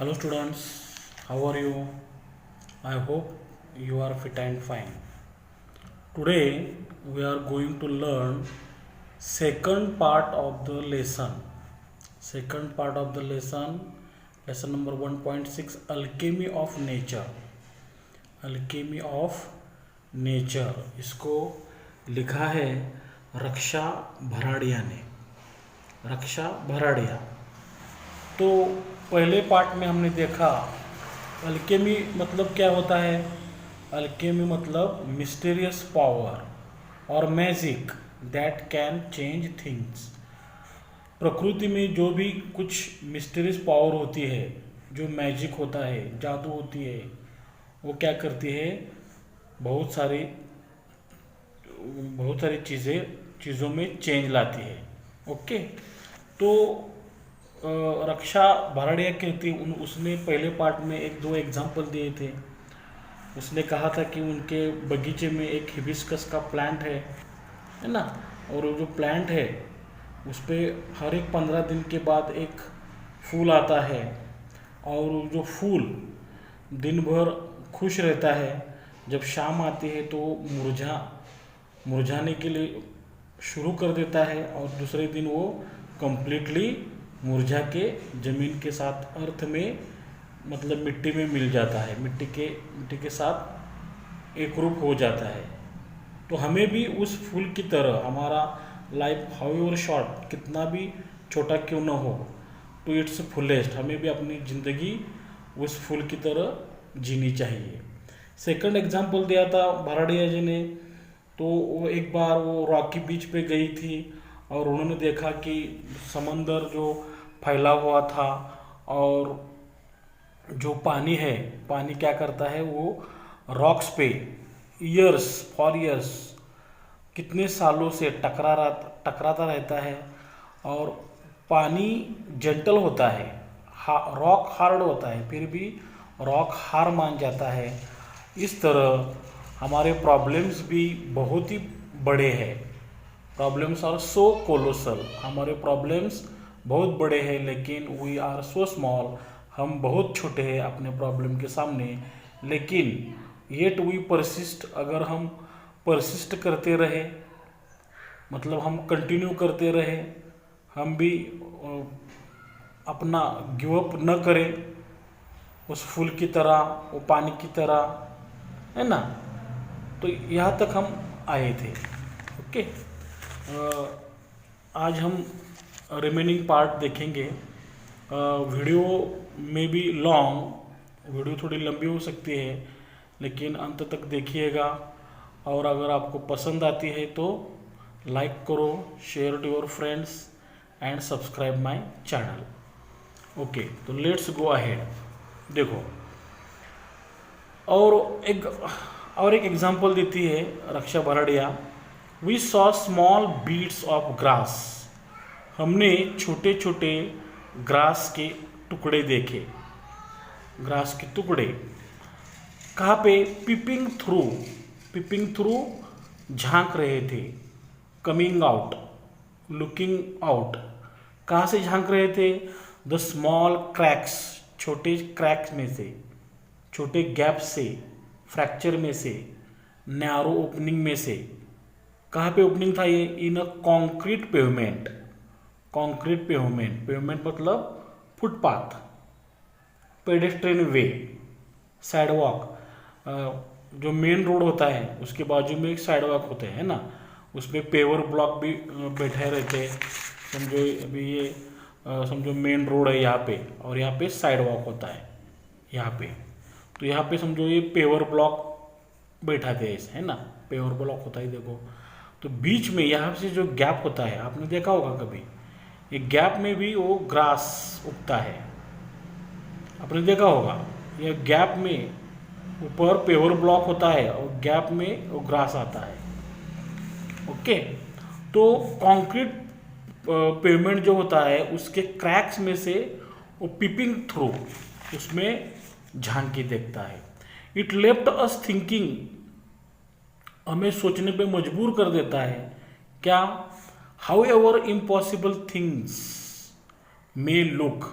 Hello students, how are you? I hope you are fit and fine. Today we are going to learn second part of the lesson. Second part of the lesson number 1.6 Alchemy of Nature. Alchemy of Nature इसको लिखा है रक्षा भराड़िया ने। रक्षा भराड़िया। तो पहले part में हमने देखा Alchemy मतलब क्या होता है। अल्केमी मतलब मिस्टीरियस पावर और magic that can change things. प्रकृति में जो भी कुछ मिस्टीरियस पावर होती है, जो मैजिक होता है, जादू होती है, वो क्या करती है, बहुत सारी चीज़ों में चेंज लाती है। ओके, तो रक्षा भराड़िया कहती उसने पहले पार्ट में एक दो एग्जाम्पल दिए थे। उसने कहा था कि उनके बगीचे में एक हिबिस्कस का प्लांट है ना, और वो जो प्लांट है उस पर हर एक 15 दिन के बाद एक फूल आता है, और जो फूल दिन भर खुश रहता है, जब शाम आती है तो मुरझाने के लिए शुरू कर देता है, और दूसरे दिन वो कंप्लीटली मुरझा के ज़मीन के साथ अर्थ में मतलब मिट्टी में मिल जाता है, मिट्टी के साथ एक रूप हो जाता है। तो हमें भी उस फूल की तरह हमारा लाइफ हाउएवर शॉर्ट, कितना भी छोटा क्यों ना हो, तो इट्स फुलेस्ट, हमें भी अपनी ज़िंदगी उस फूल की तरह जीनी चाहिए। सेकंड एग्जांपल दिया था भराड़िया जी ने। तो वो एक बार वो रॉकी बीच पे गई थी और उन्होंने देखा कि समंदर जो फैला हुआ था, और जो पानी है, पानी क्या करता है, वो रॉक्स पे फॉर ईयर्स कितने सालों से टकराता रहता है, और पानी जेंटल होता है, रॉक हार्ड होता है, फिर भी रॉक हार मान जाता है। इस तरह हमारे प्रॉब्लम्स भी बहुत ही बड़े हैं। प्रॉब्लम्स आर सो कोलोसल, हमारे प्रॉब्लम्स बहुत बड़े हैं, लेकिन वी आर सो स्मॉल, हम बहुत छोटे हैं अपने प्रॉब्लम के सामने। लेकिन येट वी परसिस्ट, अगर हम परसिस्ट करते रहे, मतलब हम कंटिन्यू करते रहे, हम भी अपना गिव अप न करें, उस फूल की तरह, वो पानी की तरह, है ना। तो यहाँ तक हम आए थे। ओके, आज हम रिमेनिंग पार्ट देखेंगे। वीडियो में भी लॉन्ग, वीडियो थोड़ी लंबी हो सकती है, लेकिन अंत तक देखिएगा, और अगर आपको पसंद आती है तो लाइक करो, share to your friends and subscribe my channel. Okay, तो लेट्स गो अहेड। देखो, और एक एग्जांपल देती है Raksha Bharadia. We saw small beads of grass, हमने छोटे छोटे ग्रास के टुकड़े देखे। ग्रास के टुकड़े कहाँ पे, पिपिंग थ्रू झांक रहे थे, कमिंग आउट, लुकिंग आउट। कहाँ से झांक रहे थे, द स्मॉल क्रैक्स, छोटे क्रैक्स में से, छोटे गैप से, फ्रैक्चर में से, नैरो ओपनिंग में से। कहाँ पे ओपनिंग था ये, in a concrete pavement. Concrete pavement मतलब फुटपाथ, पेडेस्ट्रियन वे, साइडवॉक, जो मेन रोड होता है उसके बाजू में एक साइडवॉक होते हैं ना, उसमें पेवर ब्लॉक भी बैठे रहते हैं। समझो अभी ये समझो मेन रोड है यहाँ पे, और यहाँ पे साइडवॉक होता है यहाँ पे। तो यहाँ पे समझो ये पेवर ब्लॉक बैठाते हैं ऐसे, है ना, पेवर ब्लॉक होता है। देखो, तो बीच में यहाँ से जो गैप होता है, आपने देखा होगा कभी, ये गैप में भी वो ग्रास उगता है, आपने देखा होगा। ये गैप में ऊपर पेवर ब्लॉक होता है और गैप में वो ग्रास आता है। ओके, तो कंक्रीट पेवमेंट जो होता है उसके क्रैक्स में से वो पिपिंग थ्रू उसमें झांकी देखता है। इट लेफ्ट अस थिंकिंग, हमें सोचने पे मजबूर कर देता है। क्या, how ever impossible things may look,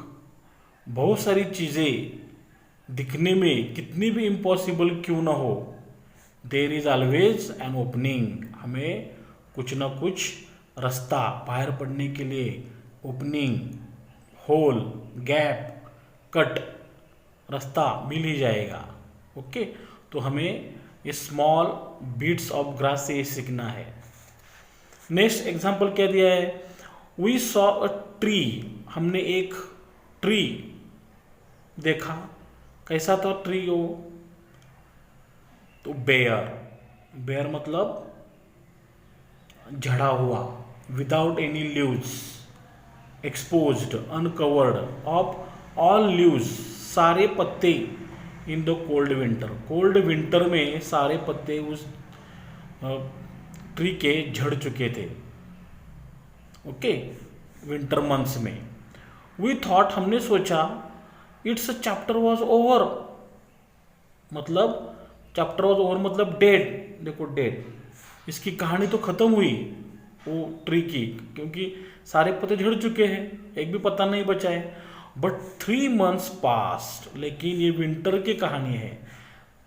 बहुत सारी चीज़ें दिखने में कितनी भी इम्पॉसिबल क्यों ना हो, there is always an opening, हमें कुछ ना कुछ रास्ता बाहर पड़ने के लिए, ओपनिंग, होल, गैप, कट, रास्ता मिल ही जाएगा। ओके, तो हमें ये स्मॉल बीट्स ऑफ ग्रास से सीखना है। नेक्स्ट एग्जाम्पल क्या दिया है, वी सॉ अ ट्री, हमने एक ट्री देखा, कैसा था ट्री वो, तो बेयर, बेयर मतलब झड़ा हुआ, without any leaves, exposed, uncovered of all leaves, सारे पत्ते, इन the cold winter, cold winter में सारे पत्ते उस ट्री के झड़ चुके थे। ओके, विंटर मंथ्स में। वी थॉट, हमने सोचा, इट्स चैप्टर वॉज ओवर, मतलब चैप्टर वॉज ओवर मतलब डेड, देखो डेड, इसकी कहानी तो खत्म हुई वो ट्री की, क्योंकि सारे पत्ते झड़ चुके हैं, एक भी पत्ता नहीं बचा है। बट 3 months पास्ट, लेकिन ये विंटर की कहानी है।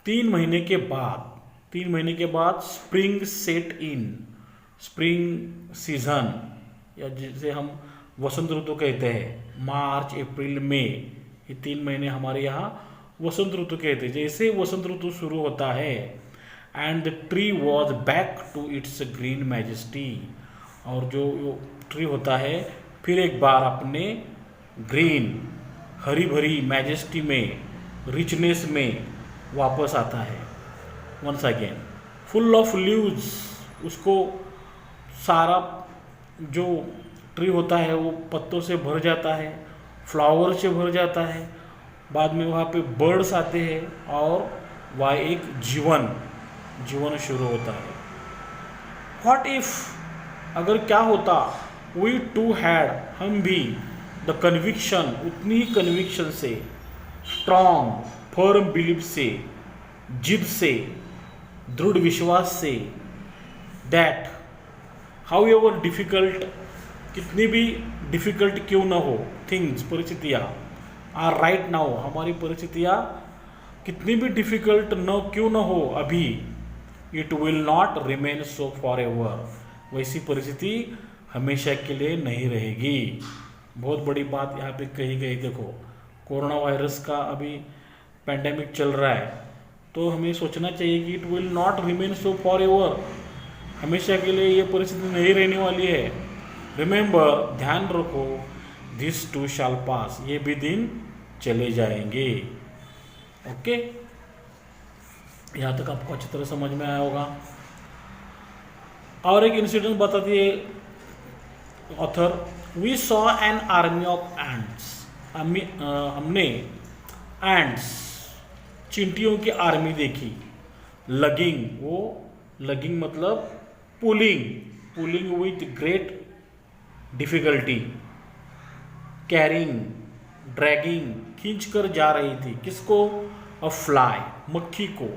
3 महीने के बाद, 3 महीने के बाद spring set in, spring season, या जिसे हम वसंत ऋतु कहते हैं, मार्च अप्रैल मई, ये 3 महीने हमारे यहाँ वसंत ऋतु कहते हैं। जैसे वसंत ऋतु शुरू होता है, and the tree was back to its green majesty, और जो ट्री होता है फिर एक बार अपने ग्रीन, हरी भरी मैजेस्टी में, रिचनेस में वापस आता है। Once again full of leaves, उसको सारा जो ट्री होता है वो पत्तों से भर जाता है, फ्लावर से भर जाता है, बाद में वहाँ पे बर्ड्स आते हैं और वह एक जीवन शुरू होता है। व्हाट इफ, अगर क्या होता, वी टू हैड, हम भी, द कन्विक्शन, उतनी ही कन्विक्शन से, स्ट्रॉन्ग, फर्म बिलीफ से, जिद से, दृढ़ विश्वास से, दैट हाउ एवर डिफिकल्ट, कितनी भी डिफिकल्ट क्यों ना हो, थिंग्स, परिस्थितियाँ, आर राइट नाउ, हमारी परिस्थितियाँ कितनी भी डिफिकल्ट न क्यों ना हो अभी, it will not remain so for ever, वैसी परिस्थिति हमेशा के लिए नहीं रहेगी। बहुत बड़ी बात यहाँ पे कही गई। देखो, कोरोना वायरस का अभी पैंडेमिक चल रहा है, तो हमें सोचना चाहिए कि it will not remain so for ever, हमेशा के लिए ये परिस्थिति नहीं रहने वाली है। रिमेंबर, ध्यान रखो, दिस टू शैल पास, ये भी दिन चले जाएंगे। ओके, यहाँ तक आपको अच्छी तरह समझ में आया होगा। और एक इंसिडेंट बताती है author, we saw an army of ants, हमने एंट्स, चींटियों की आर्मी देखी। लगिंग, वो लगिंग मतलब pulling with great difficulty, carrying, dragging, खींच कर जा रही थी, किसको, अ फ्लाई, मक्खी को,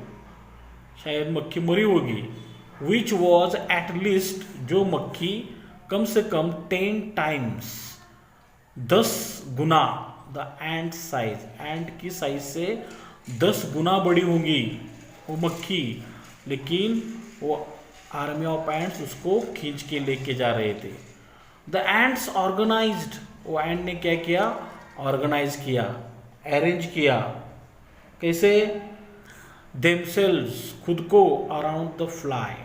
शायद मक्खी मरी होगी। विच वॉज एट लीस्ट, जो मक्खी कम से कम 10 times, 10 गुना, द एंट साइज, एंट की साइज से 10 गुना बड़ी होंगी वो मक्खी, लेकिन वो आर्मी ऑफ एंट्स उसको खींच के लेके जा रहे थे। द एंट्स ऑर्गेनाइज्ड, वो एंट ने क्या किया, ऑर्गेनाइज किया, अरेंज किया, कैसे, देमसेल्व्स, खुद को, अराउंड द फ्लाई,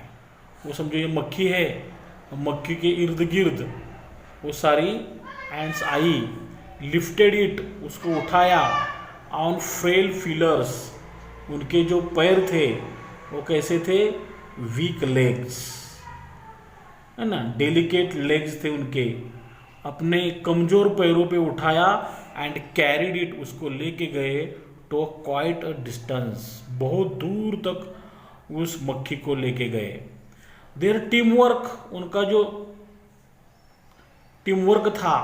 वो समझो ये मक्खी है, मक्खी के इर्द गिर्द वो सारी एंट्स आई, लिफ्टेड इट, उसको उठाया, ऑन फ्रेल फीलर्स, उनके जो पैर थे वो कैसे थे, वीक लेग्स, है ना, डेलिकेट लेग्स थे उनके, अपने कमजोर पैरों पे उठाया, एंड कैरिड इट, उसको लेके गए टू क्वाइट अ डिस्टेंस, बहुत दूर तक उस मक्खी को लेके गए। देयर टीम वर्क, उनका जो टीम वर्क था,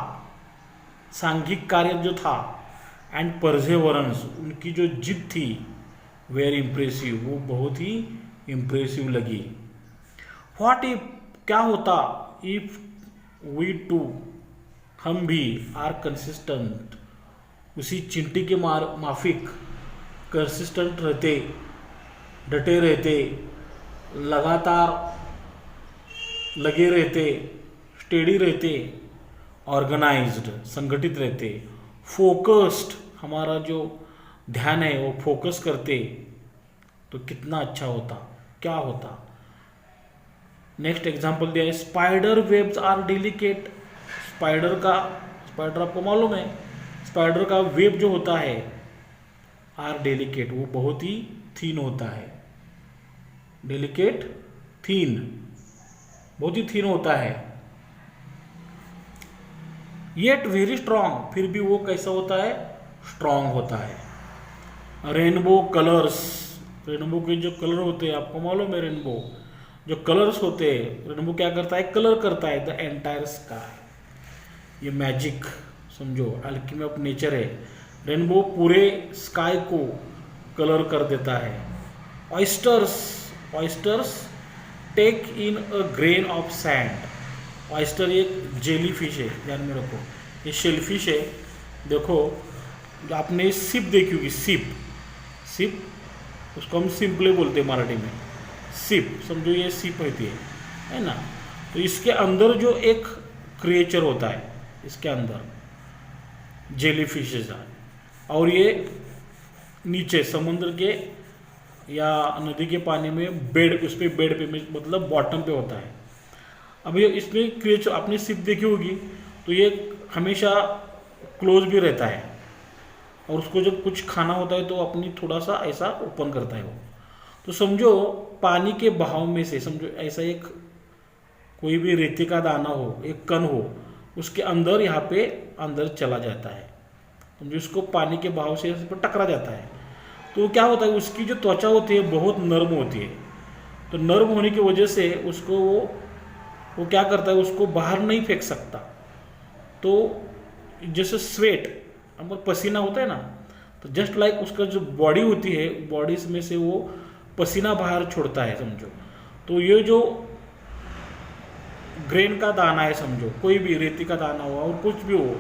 सांघिक कार्य जो था, एंड परसेवरेंस, उनकी जो जिद थी, वेरी इम्प्रेसिव, वो बहुत ही इम्प्रेसिव लगी। व्हाट इफ, क्या होता, इफ वी टू, हम भी, आर कंसिस्टेंट, उसी चींटी के माफिक कंसिस्टेंट रहते, डटे रहते, लगातार लगे रहते, स्टेडी रहते, ऑर्गेनाइज्ड संगठित रहते, फोकस्ड हमारा जो ध्यान है वो फोकस करते, तो कितना अच्छा होता, क्या होता। नेक्स्ट एग्जांपल दिया है, spider webs are delicate. Spider आपको मालूम है, स्पाइडर का वेब जो होता है आर डेलिकेट, वो बहुत ही थीन होता है। डेलिकेट, थीन, बहुत ही थीन होता है। येट वेरी स्ट्रांग, फिर भी वो कैसा होता है, स्ट्रांग होता है। रेनबो कलर्स, रेनबो के जो कलर होते हैं आपको मालूम है, रेनबो जो कलर्स होते हैं, रेनबो क्या करता है, कलर करता है द एंटायर स्काई। ये मैजिक समझो, अल्कीमी ऑफ नेचर है। रेनबो पूरे स्काई को कलर कर देता है। Oysters take in a grain of sand. Oyster एक जेली फिश है, ध्यान में रखो, ये शेलफिश है। देखो जो आपने सिप देखी होगी, सिप उसको हम सिंपली बोलते हैं मराठी में, सिप समझो, ये सिप होती है ना। तो इसके अंदर जो एक क्रिएचर होता है, इसके अंदर जेली फिशेज है, और ये नीचे समुद्र के या नदी के पानी में बेड, उस पर बेड पे मतलब बॉटम पे होता है। अब ये इसमें क्रिएचर आपने सिप देखी होगी, तो ये हमेशा क्लोज भी रहता है, और उसको जब कुछ खाना होता है तो अपनी थोड़ा सा ऐसा ओपन करता है वो। तो समझो पानी के बहाव में से, समझो ऐसा एक कोई भी रेती का दाना हो, एक कण हो, उसके अंदर यहाँ पे अंदर चला जाता है, समझो इसको पानी के बहाव से इस पर टकरा जाता है। तो क्या होता है, उसकी जो त्वचा होती है बहुत नर्म होती है। तो नर्म होने की वजह से उसको वो क्या करता है, उसको बाहर नहीं फेंक सकता। तो जैसे स्वेट, हमारा पसीना होता है ना, तो जस्ट लाइक उसका जो बॉडी होती है, बॉडी में से वो पसीना बाहर छोड़ता है समझो। तो ये जो ग्रेन का दाना है, समझो कोई भी रेती का दाना हो और कुछ भी हो,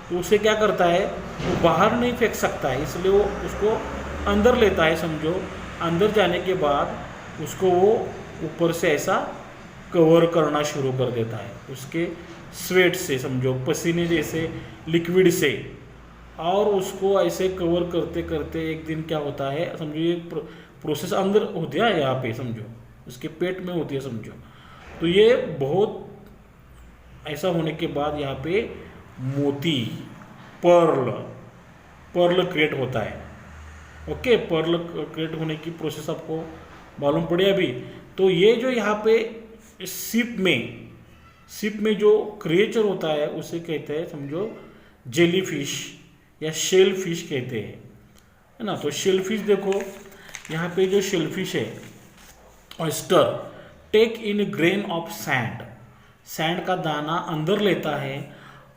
तो उसे क्या करता है, वो बाहर नहीं फेंक सकता है, इसलिए वो उसको अंदर लेता है समझो। अंदर जाने के बाद उसको वो ऊपर से ऐसा कवर करना शुरू कर देता है उसके स्वेट से, समझो पसीने जैसे लिक्विड से, और उसको ऐसे कवर करते करते एक दिन क्या होता है, समझो ये प्रोसेस अंदर होती है यहाँ पे, समझो उसके पेट में होती है समझो। तो ये बहुत ऐसा होने के बाद यहाँ पे मोती, पर्ल क्रिएट होता है। ओके, पर्ल क्रिएट होने की प्रोसेस आपको मालूम पड़े अभी। तो ये जो यहाँ पे सिप में जो क्रिएचर होता है उसे कहते हैं समझो जेली फिश या शेल फिश कहते हैं, है ना। तो शेल फिश देखो, यहाँ पे जो शेल फिश है, oyster take in grain of sand का दाना अंदर लेता है,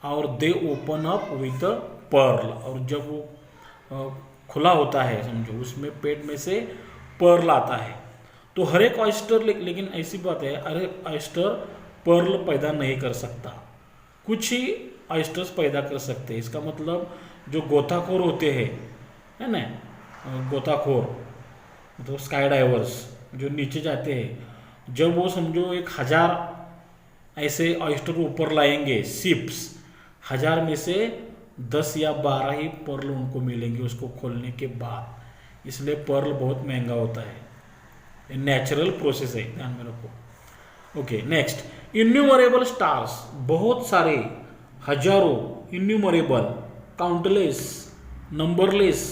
और they open up with pearl, और जब वो खुला होता है समझो, उसमें पेट में से पर्ल आता है। तो हर एक ऑयस्टर, लेकिन ऐसी बात है, हर एक ऑयस्टर पर्ल पैदा नहीं कर सकता, कुछ ही ऑयस्टर्स पैदा कर सकते हैं। इसका मतलब जो गोताखोर होते हैं, है ना, गोताखोर मतलब स्काई डाइवर्स जो नीचे जाते हैं, जब वो समझो 1000 ऐसे ऑयस्टर ऊपर लाएंगे शिप्स, 1000 में से 10 या 12 ही पर्ल उनको मिलेंगे उसको खोलने के बाद। इसलिए पर्ल बहुत महंगा होता है, नेचुरल प्रोसेस है, ध्यान में रखो। ओके, नेक्स्ट, इन्यूमरेबल स्टार्स, बहुत सारे, हजारों, innumerable, countless, numberless,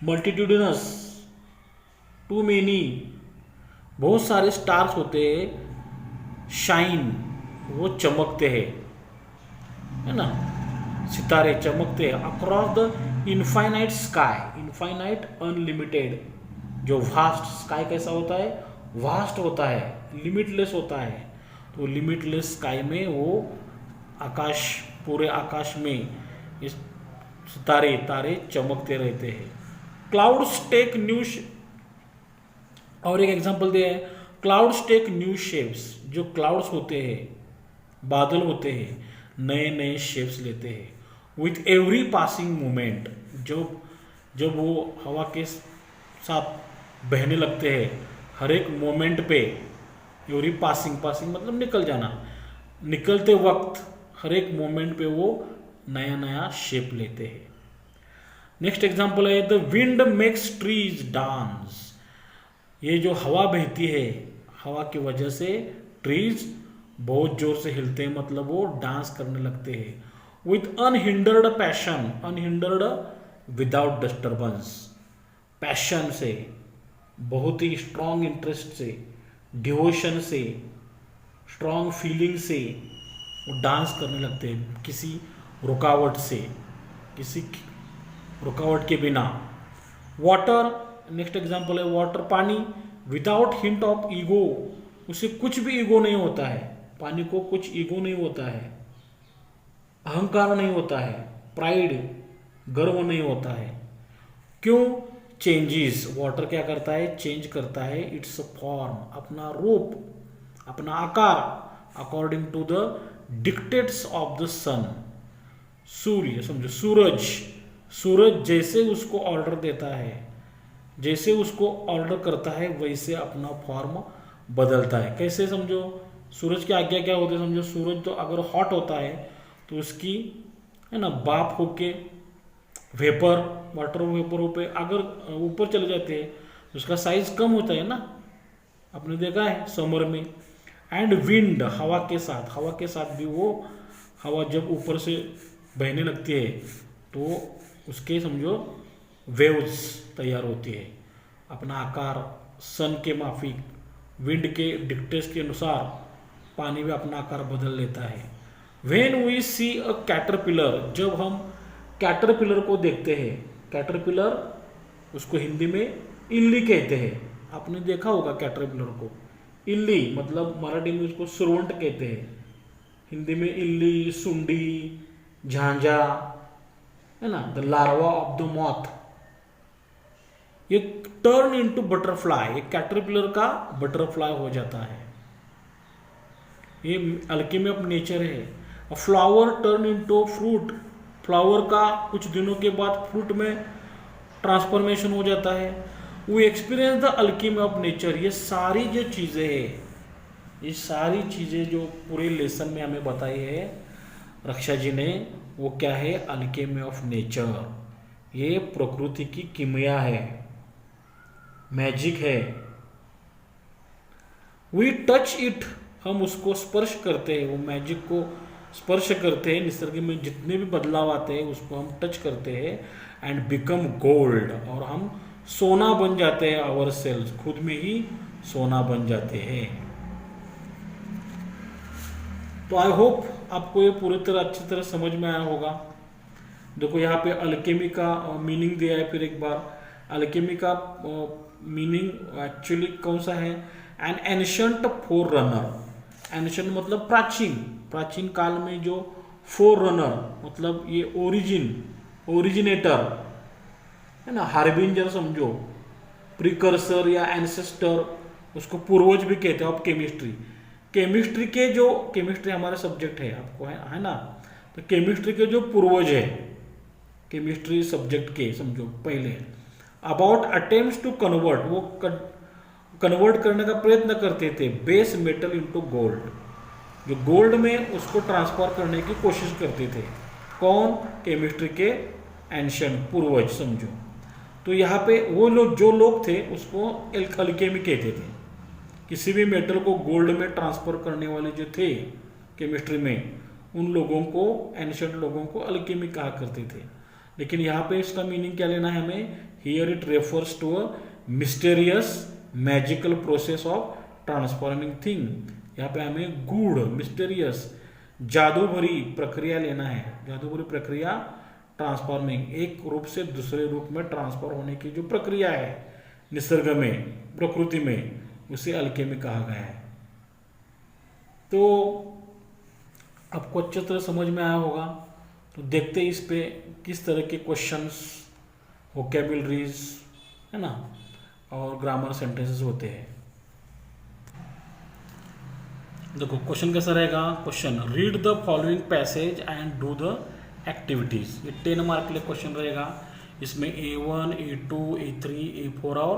multitudinous, too many, बहुत सारे स्टार्स होते हैं। शाइन, वो चमकते हैं, है ना, सितारे चमकते हैं। Across the infinite sky, infinite unlimited, जो वास्ट स्काई कैसा होता है, वास्ट होता है, लिमिटलेस होता है। तो लिमिटलेस स्काई में वो आकाश, पूरे आकाश में इस सितारे तारे चमकते रहते हैं। क्लाउड्स टेक न्यू, और एक एग्जांपल दिया है, क्लाउड्स टेक न्यू शेप्स, जो क्लाउड्स होते हैं, बादल होते हैं, नए नए शेप्स लेते हैं। विथ एवरी पासिंग मोमेंट, जब जब वो हवा के साथ बहने लगते हैं, हर एक मोमेंट पे, एवरी पासिंग, पासिंग मतलब निकल जाना, निकलते वक्त हर एक मोमेंट पे वो नया नया शेप लेते हैं। नेक्स्ट एग्जांपल है the wind makes trees dance. ये जो हवा बहती है, हवा की वजह से ट्रीज बहुत जोर से हिलते हैं, मतलब वो डांस करने लगते हैं। With unhindered passion, unhindered without disturbance, passion से, बहुत ही स्ट्रांग इंटरेस्ट से, डिवोशन से, स्ट्रांग फीलिंग से वो डांस करने लगते हैं, किसी रुकावट से, किसी रुकावट के बिना। वाटर, नेक्स्ट एग्जांपल है वाटर, पानी, विदाउट हिंट ऑफ ईगो, उसे कुछ भी ईगो नहीं होता है, पानी को कुछ ईगो नहीं होता है, अहंकार नहीं होता है, प्राइड, गर्व नहीं होता है। क्यों? चेंजेस, वाटर क्या करता है? चेंज करता है इट्स फॉर्म, अपना रूप, अपना आकार, according to the dictates of the sun. सूर्य समझो, सूरज, सूरज जैसे उसको ऑर्डर देता है, जैसे उसको ऑर्डर करता है, वैसे अपना फॉर्म बदलता है। कैसे समझो? सूरज की आज्ञा क्या होती है? समझो सूरज तो अगर हॉट होता है तो उसकी है ना बाप होके वेपर, वाटर वेपर पे अगर ऊपर चले जाते हैं तो उसका साइज कम होता है ना, आपने देखा है समर में। एंड विंड, हवा के साथ, हवा के साथ भी वो हवा जब ऊपर से बहने लगती है तो उसके समझो वेव्स तैयार होती है, अपना आकार सन के माफिक, विंड के डिक्टेट्स के अनुसार पानी भी अपना आकार बदल लेता है। When we see a caterpillar, जब हम कैटरपिलर को देखते हैं, कैटरपिलर उसको हिंदी में इल्ली कहते हैं, आपने देखा होगा कैटरपिलर को। इल्ली मतलब मराठी में उसको सुरवंट कहते हैं, हिंदी में इल्ली, सुंडी, झांझा, है ना, the larva of the moth. ये टर्न इनटू बटरफ्लाई, ये कैटरपिलर का बटरफ्लाई हो जाता है, ये अल्केमी ऑफ नेचर है। Flower turn into fruit, flower का कुछ दिनों के बाद फ्रूट में ट्रांसफॉर्मेशन हो जाता है। We experience the alchemy of nature. ये सारी जो चीज़ें हैं, ये सारी चीज़ें जो पूरे लेसन में हमें बताई है रक्षा जी ने, वो क्या है? Alchemy of nature. ये प्रकृति की किमिया है, मैजिक है। वी टच इट, हम उसको स्पर्श करते हैं, वो मैजिक को स्पर्श करते हैं, निसर्ग में जितने भी बदलाव आते हैं उसको हम टच करते हैं। एंड बिकम गोल्ड, और हम सोना बन जाते हैं, आवर सेल्स, खुद में ही सोना बन जाते हैं। तो आई होप आपको ये पूरी तरह अच्छी तरह समझ में आया होगा। देखो यहाँ पे अल्केमी का मीनिंग दिया है, फिर एक बार अल्केमी का मीनिंग एक्चुअली कौन सा है? N ancient four runner. Ancient मतलब प्राचीन, प्राचीन काल में जो फोर रनर मतलब ये ओरिजिनेटर है ना, हार्बिंजर समझो, प्रिकर्सर या एंसेस्टर, उसको पूर्वज भी कहते हैं। ऑफ केमिस्ट्री, केमिस्ट्री के जो, केमिस्ट्री हमारा सब्जेक्ट है आपको है ना, तो केमिस्ट्री के जो पूर्वज है केमिस्ट्री सब्जेक्ट के, समझो पहले। अबाउट अटेम्प्ट्स टू कन्वर्ट, वो कन्वर्ट करने का प्रयत्न करते थे बेस मेटल इनटू गोल्ड, जो गोल्ड में उसको ट्रांसफर करने की कोशिश करते थे। कौन? केमिस्ट्री के एंशिएंट पूर्वज समझो। तो यहाँ पे वो लोग, जो लोग थे उसको अल्केमी कहते थे। किसी भी मेटल को गोल्ड में ट्रांसफर करने वाले जो थे केमिस्ट्री में, उन लोगों को, एंशिएंट लोगों को अल्केमी कहा करते थे। लेकिन यहाँ पे इसका मीनिंग क्या लेना है हमें? Here it refers to a mysterious magical process of transforming thing. यहाँ पे हमें गूढ़, मिस्टेरियस, जादू भरी प्रक्रिया लेना है। जादू भरी प्रक्रिया ट्रांसफॉर्मिंग, एक रूप से दूसरे रूप में ट्रांसफर होने की जो प्रक्रिया है निसर्ग में, प्रकृति में, उसे अल्केमी कहा गया है। तो आपको अच्छी तरह समझ में आया होगा। तो देखते हैं इस पे किस तरह के क्वेश्चंस, वोकैबुलरीज है ना, और ग्रामर सेंटेंसेस होते हैं। देखो क्वेश्चन कैसा रहेगा? Question, read the following passage and do the activities. ये 10 मार्क के लिए क्वेश्चन रहेगा। इसमें A1, A2, A3, A4 और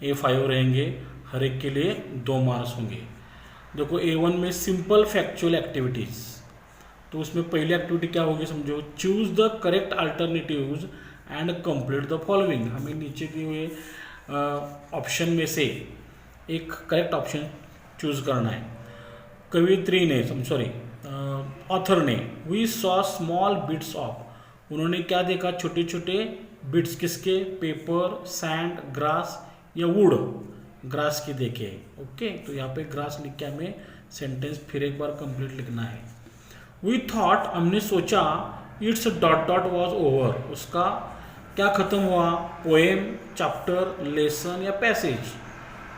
A5 रहेंगे। हर एक के लिए 2 मार्क्स होंगे। देखो A1 में सिंपल फैक्चुअल एक्टिविटीज़, तो उसमें पहली एक्टिविटी क्या होगी समझो, choose the correct alternatives and complete the following. हमें नीचे दिए हुए ऑप्शन में से एक करेक्ट ऑप्शन चूज करना है। कवित्री ने ऑथर ने we saw small bits of, उन्होंने क्या देखा, छोटे छोटे बिट्स, किसके, पेपर, सैंड, ग्रास या वुड, ग्रास की देखे। ओके, तो यहाँ पे ग्रास लिख के हमें सेंटेंस फिर एक बार कंप्लीट लिखना है। वी थॉट, हमने सोचा, it's dot dot was over, उसका क्या खत्म हुआ, पोएम, चैप्टर, लेसन या पैसेज।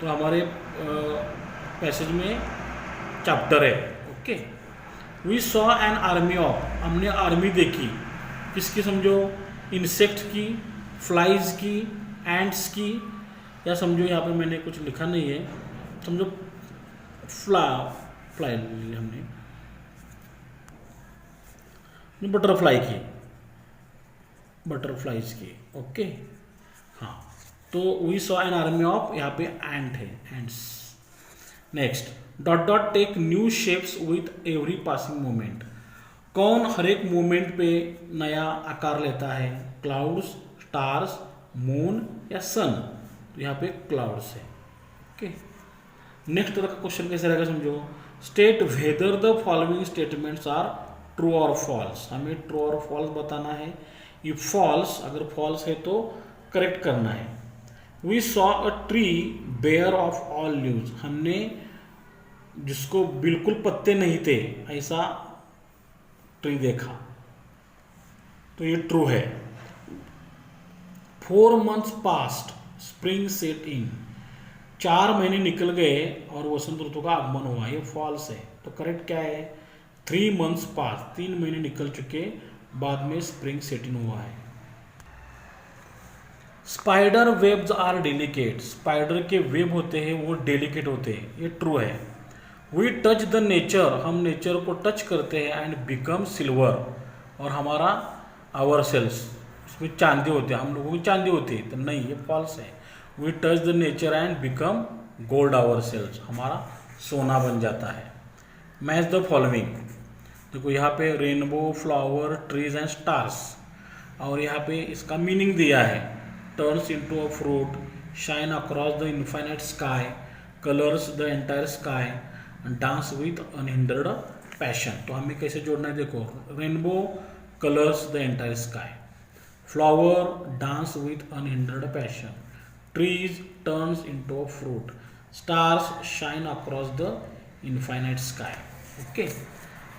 तो हमारे पैसेज में चैप्टर है। Okay, we saw an army of, हमने आर्मी देखी, किसकी समझो, इंसेक्ट की, फ्लाइज की, एंट्स की, या समझो यहाँ पे मैंने कुछ लिखा नहीं है, समझो फ्लाई हमने बटरफ्लाई की, बटरफ्लाइज की। ओके, हाँ, तो we saw an army of, यहाँ पे एंट है, ants. Next, dot dot take new shapes with every passing moment, कौन हर एक मोमेंट पे नया आकार लेता है, क्लाउड्स, स्टार्स, मून या सन। तो यहाँ पे क्लाउड्स है। ओके, नेक्स्ट तरह का क्वेश्चन कैसे रहेगा समझो, state whether the following statements are true और फॉल्स, हमें ट्रू और फॉल्स बताना है। ये फॉल्स, अगर फॉल्स है तो करेक्ट करना है। We saw a tree bare of all leaves, हमने जिसको बिल्कुल पत्ते नहीं थे ऐसा ट्री देखा, तो ये ट्रू है। 4 months पास्ट, स्प्रिंग सेट इन, 4 महीने निकल गए और वसंत ऋतु का आगमन हुआ, ये फॉल्स है। तो करेक्ट क्या है, 3 months पास, 3 महीने निकल चुके बाद में स्प्रिंग सेट इन हुआ है। Spider webs are delicate, spider के वेब होते हैं वो डेलिकेट होते हैं, ये ट्रू है। वी टच द नेचर, हम नेचर को टच करते हैं एंड बिकम सिल्वर, और हमारा आवर सेल्स, उसमें चांदी होते हैं, हम लोगों की चांदी होती है, तो नहीं, ये फॉल्स है। We touch the nature and become gold our selves, हमारा सोना बन जाता है। मैच द फॉलोइंग, देखो यहाँ पे rainbow, flower, trees and stars, और यहाँ पे इसका मीनिंग दिया है, turns into a fruit, shine across the infinite sky, colours the entire sky, dance with unhindered passion. तो हमें कैसे जोड़ना है, देखो, rainbow colours the entire sky, flower dance with unhindered passion, trees turns into a fruit, stars shine across the infinite sky. Okay,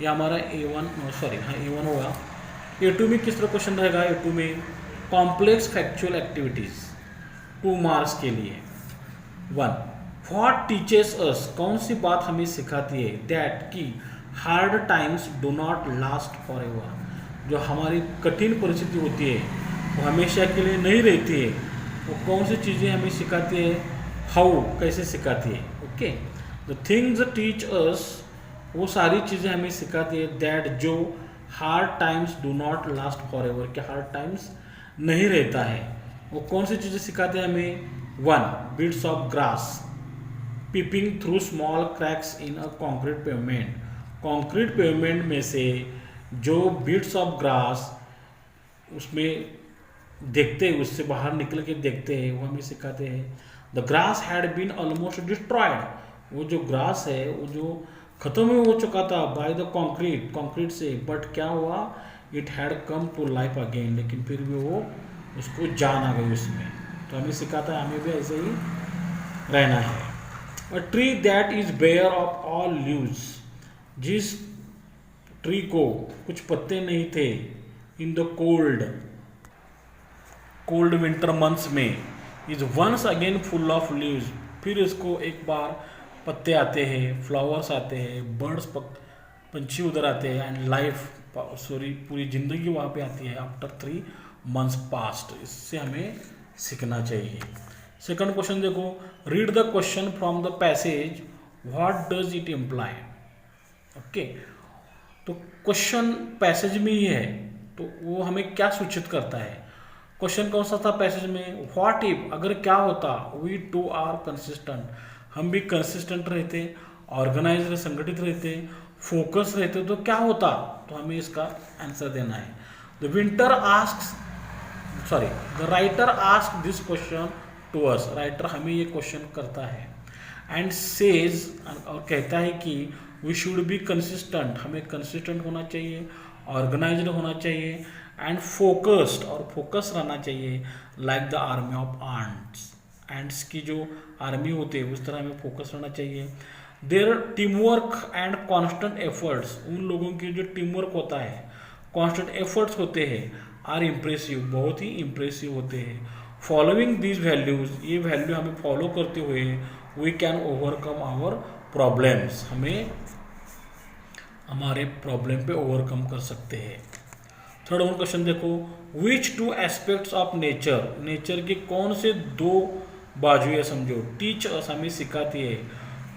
ये हमारा A1 होगा। A2 में किस तरह क्वेश्चन रहेगा, A2 में कॉम्प्लेक्स फैक्चुअल एक्टिविटीज, 2 मार्क्स के लिए। 1, व्हाट टीचेस अस, कौन सी बात हमें सिखाती है, दैट कि hard times do not last for ever, जो हमारी कठिन परिस्थिति होती है वो हमेशा के लिए नहीं रहती है। वो कौन सी चीज़ें हमें सिखाती है, हाउ, कैसे सिखाती है। Okay, the things teach us, वो सारी चीज़ें हमें सिखाती है, दैट जो hard times do not last for ever, कि हार्ड टाइम्स नहीं रहता है। वो कौन सी चीज़ें सिखाते हैं हमें, 1, bits of grass, peeping through small cracks in a concrete pavement, concrete pavement में से जो बिट्स ऑफ ग्रास उसमें देखते हैं, उससे बाहर निकल के देखते हैं, वो हमें सिखाते हैं। The grass had been almost destroyed, वो जो ग्रास है वो जो खत्म हो चुका था बाय द कंक्रीट से, बट क्या हुआ, it had come to life again, लेकिन फिर भी वो उसको जान आ गई उसमें। तो हमें सिखाता है हमें भी ऐसे ही रहना है। A tree that is bare of all leaves, जिस ट्री को कुछ पत्ते नहीं थे, in the cold winter months में, is once again full of leaves, फिर इसको एक बार पत्ते आते हैं, फ्लावर्स आते हैं, बर्ड्स पंछी उधर आते हैं, एंड लाइफ पूरी जिंदगी वहाँ पे आती है आफ्टर 3 months पास्ट। इससे हमें सीखना चाहिए। सेकंड क्वेश्चन देखो, read the question from the passage, what does it imply. Okay, तो क्वेश्चन पैसेज में ही है, तो वो हमें क्या सूचित करता है? क्वेश्चन कौन सा था पैसेज में? व्हाट इफ, अगर क्या होता, वी टू आर कंसिस्टेंट, हम भी कंसिस्टेंट रहते, ऑर्गेनाइज संगठित रहते, फोकस रहते, तो क्या होता? तो हमें इसका आंसर देना है। The winter asks sorry the writer ask this question to us, writer हमें ये क्वेश्चन करता है, एंड सेज, और कहता है कि वी शुड बी कंसिस्टेंट, हमें कंसिस्टेंट होना चाहिए, ऑर्गेनाइज्ड होना चाहिए, एंड फोकस्ड, और फोकस रहना चाहिए, like the army of ants, ants की जो आर्मी होती है उस तरह हमें फोकस रहना चाहिए। There team work and constant efforts, उन लोगों की जो टीम वर्क होता है, कॉन्स्टेंट एफर्ट्स होते हैं, आर इम्प्रेसिव, बहुत ही इम्प्रेसिव होते हैं। फॉलोइंग दीज वैल्यूज, ये वैल्यू हमें फॉलो करते हुए we can overcome our problems, हमें हमारे प्रॉब्लम पे ओवरकम कर सकते हैं। थर्ड वन क्वेश्चन देखो, which two aspects of nature, nature के कौन से दो बाजू है समझो, टीच अस, हमें सिखाती है,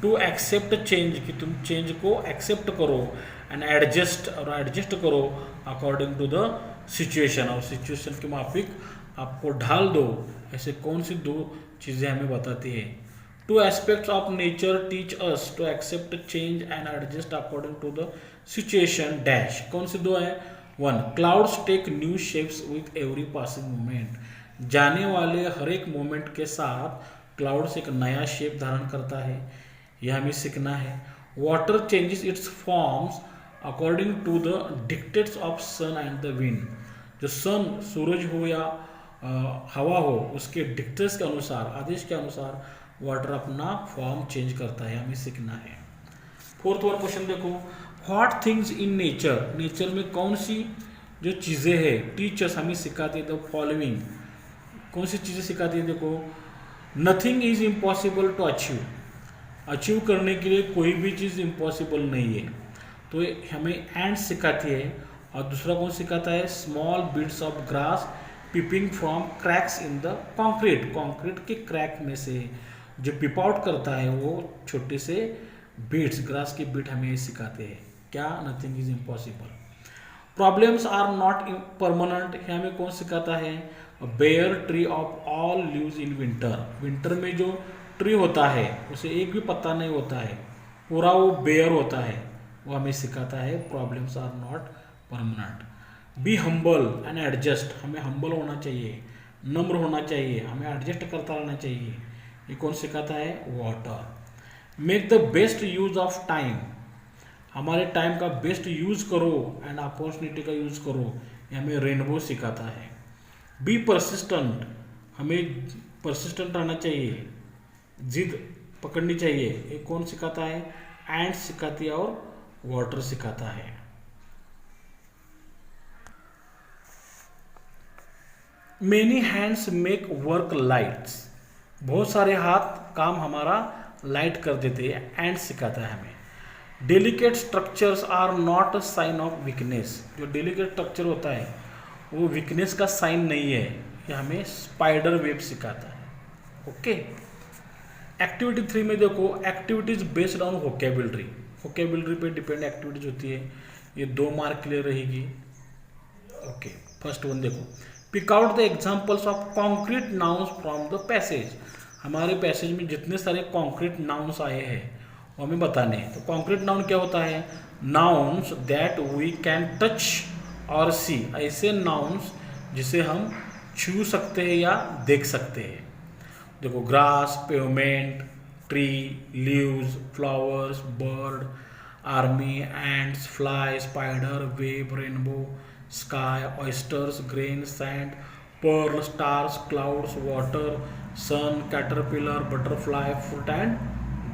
टू एक्सेप्ट चेंज, कि तुम चेंज को एक्सेप्ट करो, एंड एडजस्ट, और एडजस्ट करो अकॉर्डिंग टू द सिचुएशन, और सिचुएशन के माफिक आपको ढाल दो। ऐसे कौन सी दो चीज़ें हमें बताती है? Two aspects of nature teach us to accept change and adjust according to the situation dash, कौन सी दो है? One, clouds take new shapes with every passing moment, जाने वाले हर एक मोमेंट के साथ क्लाउड्स एक नया शेप धारण करता है, यह हमें सीखना है। Water changes its forms according to the dictates of sun and the wind, जो सन, सूरज हो या हवा हो, उसके डिक्टेट्स के अनुसार, आदेश के अनुसार वाटर अपना फॉर्म चेंज करता है, हमें सीखना है। फोर्थ वन क्वेश्चन देखो, what things in nature, nature में कौन सी जो चीज़ें हैं, टीचर्स हमें सिखाती है, द फॉलोइंग, कौन सी चीज़ें सिखाती है? देखो, nothing is impossible to achieve, achieve करने के लिए कोई भी चीज़ इम्पॉसिबल नहीं है, तो हमें एंड सिखाती है। और दूसरा कौन सिखाता है? Small bits of grass peeping from cracks in the concrete, concrete के क्रैक में से जो पिप आउट करता है वो छोटे से बीट्स, ग्रास के बीट हमें सिखाते हैं। क्या? Nothing is impossible. Problems are not permanent, हमें कौन सिखाता है? Bare tree of all leaves in winter, winter में जो ट्री होता है उसे एक भी पत्ता नहीं होता है, पूरा वो बेयर होता है, वो हमें सिखाता है problems are not permanent. Be humble and adjust, हमें हम्बल होना चाहिए, नम्र होना चाहिए, हमें एडजस्ट करता रहना चाहिए, ये कौन सिखाता है? Water. Make the best use of time, हमारे टाइम का बेस्ट यूज करो, एंड अपॉर्चुनिटी का यूज करो, ये हमें रेनबो सिखाता है। बी परसिस्टेंट, हमें परसिस्टेंट रहना चाहिए, जिद पकड़नी चाहिए, ये कौन सिखाता है? एंड सिखाती है और वाटर सिखाता है। Many hands make work lights, बहुत सारे हाथ काम हमारा लाइट कर देते हैं, एंड सिखाता है हमें। Delicate structures are not a sign of weakness, जो डेलिकेट स्ट्रक्चर होता है वो वीकनेस का साइन नहीं है, ये हमें स्पाइडर वेब सिखाता है। ओके, एक्टिविटी 3 में देखो, activities based on vocabulary, vocabulary पे डिपेंड एक्टिविटीज होती है, ये 2 मार्क के लिए रहेगी। ओके, फर्स्ट वन देखो, pick out the examples of concrete nouns from the passage, हमारे पैसेज में जितने सारे कॉन्क्रीट नाउन्स आए हैं वो हमें बताने हैं। तो कॉन्क्रीट नाउन क्या होता है? Nouns that we can touch और सी, ऐसे नाउन्स जिसे हम छू सकते हैं या देख सकते हैं। देखो, grass, pavement, tree, leaves, flowers, bird, army, ants, fly, spider, web, rainbow, sky, oysters, grain, sand, pearl, stars, clouds, water, sun, caterpillar, butterfly, fruit and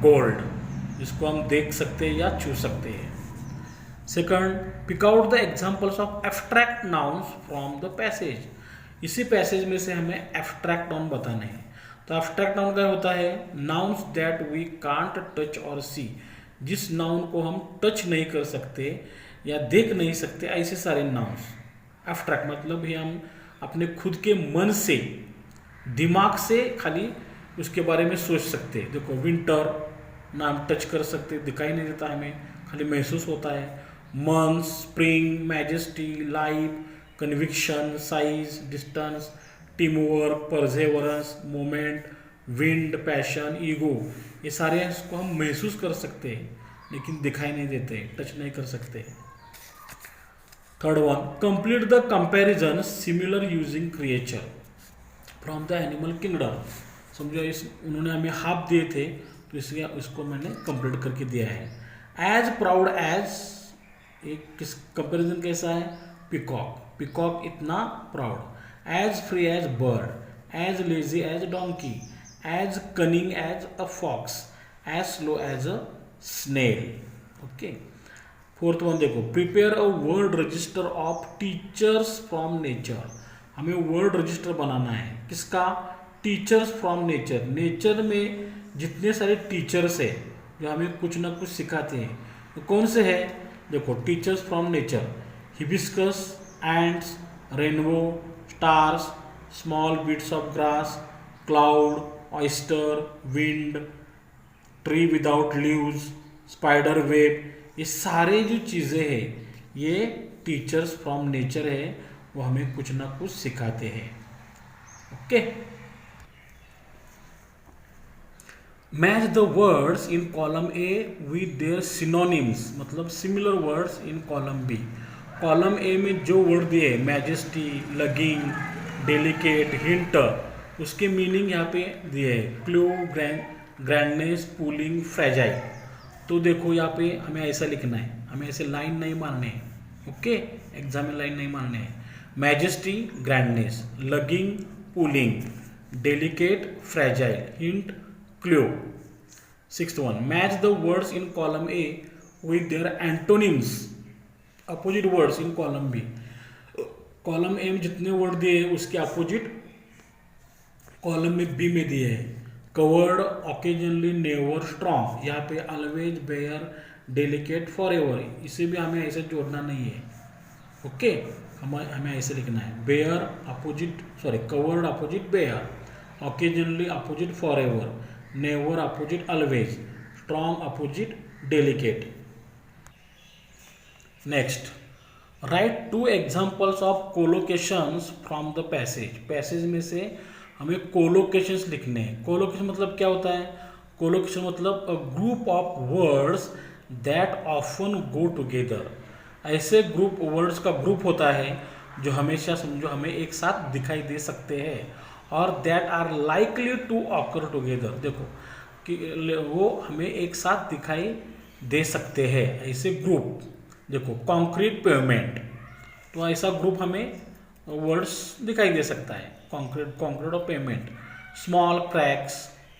gold, इसको हम देख सकते हैं या छू सकते हैं। Second, pick out the examples of abstract nouns from the passage, इसी पैसेज में से हमें एब्स्ट्रैक्ट नाउन बताने हैं। तो एब्स्ट्रैक्ट नाउन क्या होता है? Nouns that we can't touch और सी, जिस नाउन को हम टच नहीं कर सकते या देख नहीं सकते, ऐसे सारे नाउन्स। एब्स्ट्रैक्ट मतलब ही हम अपने खुद के मन से, दिमाग से खाली उसके बारे में सोच सकते हैं। देखो, विंटर ना हम टच कर सकते, दिखाई नहीं देता हमें, खाली महसूस होता है। Month, spring, majesty, life, conviction, size, distance, team work, Perseverance, moment, wind, passion, ego, ये सारे इसको हम महसूस कर सकते हैं लेकिन दिखाई नहीं देते, टच नहीं कर सकते। Third one, complete the comparison similar using creature from the animal kingdom. समझो इस उन्होंने हमें हाफ दिए थे तो इसको मैंने कंप्लीट करके दिया है। एज प्राउड एज, एक किस कंपैरिजन कैसा है, पिकॉक, पिकॉक इतना proud. As free as bird, as lazy as donkey, as cunning as a fox, as slow as a snail. Okay, fourth one देखो, prepare a word register of teachers from nature. हमें word register बनाना है, किसका, teachers from nature. Nature में जितने सारे teachers है जो हमें कुछ ना कुछ सिखाते हैं, तो कौन से है, देखो teachers from nature, hibiscus, ends, rainbow, stars, small bits of grass, cloud, oyster, wind, tree without leaves, spider web, ये सारे जो चीज़ें हैं ये टीचर्स फ्रॉम नेचर है, वो हमें कुछ ना कुछ सिखाते हैं। Okay, match the words in column A with their synonyms, मतलब similar words in column B. Column A में जो वर्ड दिए, मैजेस्टी, लगिंग, डेलिकेट, हिंट, उसके मीनिंग यहाँ पे दिए है, क्लू, ग्रैंडनेस, पूलिंग, फ्रेजाइल। तो देखो यहाँ पे हमें ऐसा लिखना है, हमें ऐसे लाइन नहीं मारने हैं। ओके, एग्जाम में लाइन नहीं मारने हैं। Majesty, grandness, lugging, pulling, delicate, fragile, hint, clue. Sixth one, match the words in column A with their antonyms, opposite words in column B. Column A में जितने वर्ड दिए हैं उसके अपोजिट कॉलम में बी में दिए हैं। कवर्ड, ऑकेजनली, नेवर, स्ट्रॉन्ग, यहाँ पे ऑलवेज, बेयर, डेलिकेट, फॉरएवर, इसे भी हमें ऐसे जोड़ना नहीं है। ओके, हमें ऐसे लिखना है, bare opposite, sorry, covered opposite bare, occasionally opposite forever, never opposite always, strong opposite delicate. Next, write two examples of collocations from the passage. Passage में से हमें कोलोकेशंस लिखने हैं। कोलोकेशन मतलब क्या होता है, कोलोकेशन मतलब a group of words that often go together. ऐसे ग्रुप वर्ड्स का ग्रुप होता है जो हमेशा समझो हमें एक साथ दिखाई दे सकते हैं, और that are likely to occur together. देखो कि वो हमें एक साथ दिखाई दे सकते हैं, ऐसे ग्रुप। देखो कॉन्क्रीट, पेवमेंट, तो ऐसा ग्रुप हमें वर्ड्स दिखाई दे सकता है, कॉन्क्रीट और pavement. Small cracks,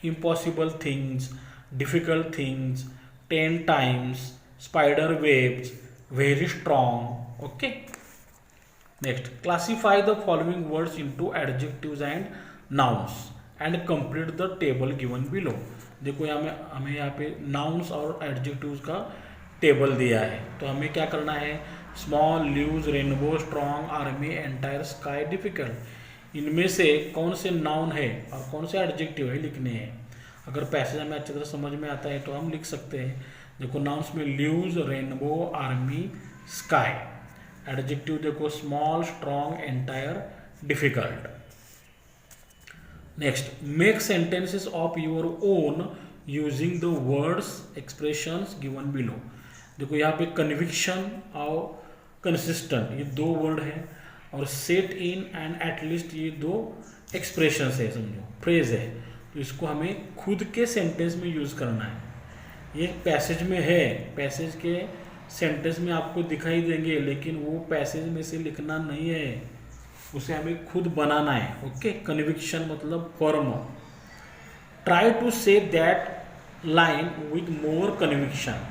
impossible things, difficult things, 10 times, spider webs, very strong. Okay, next, classify the following words into adjectives and nouns and complete the table given below. देखो हमें यहाँ पे nouns और adjectives का table दिया है, तो हमें क्या करना है, small, leaves, rainbow, strong, army, entire, sky, difficult, इनमें से कौन से नाउन है और कौन से एडजेक्टिव है लिखने हैं। अगर पैसेज हमें अच्छी तरह समझ में आता है तो हम लिख सकते हैं। देखो नाउन्स में leaves, rainbow, army, sky. Adjective देखो small, strong, entire, difficult. Next, make sentences of your own using the words expressions given below. देखो यहाँ पे कन्विक्शन और कंसिस्टेंट, ये दो वर्ड है, और सेट इन एंड एटलीस्ट, ये दो एक्सप्रेशंस है, समझो फ्रेज है। तो इसको हमें खुद के सेंटेंस में यूज़ करना है। ये पैसेज में है, पैसेज के सेंटेंस में आपको दिखाई देंगे, लेकिन वो पैसेज में से लिखना नहीं है, उसे हमें खुद बनाना है। ओके, कन्विक्शन मतलब firm. Try to say that line with more conviction,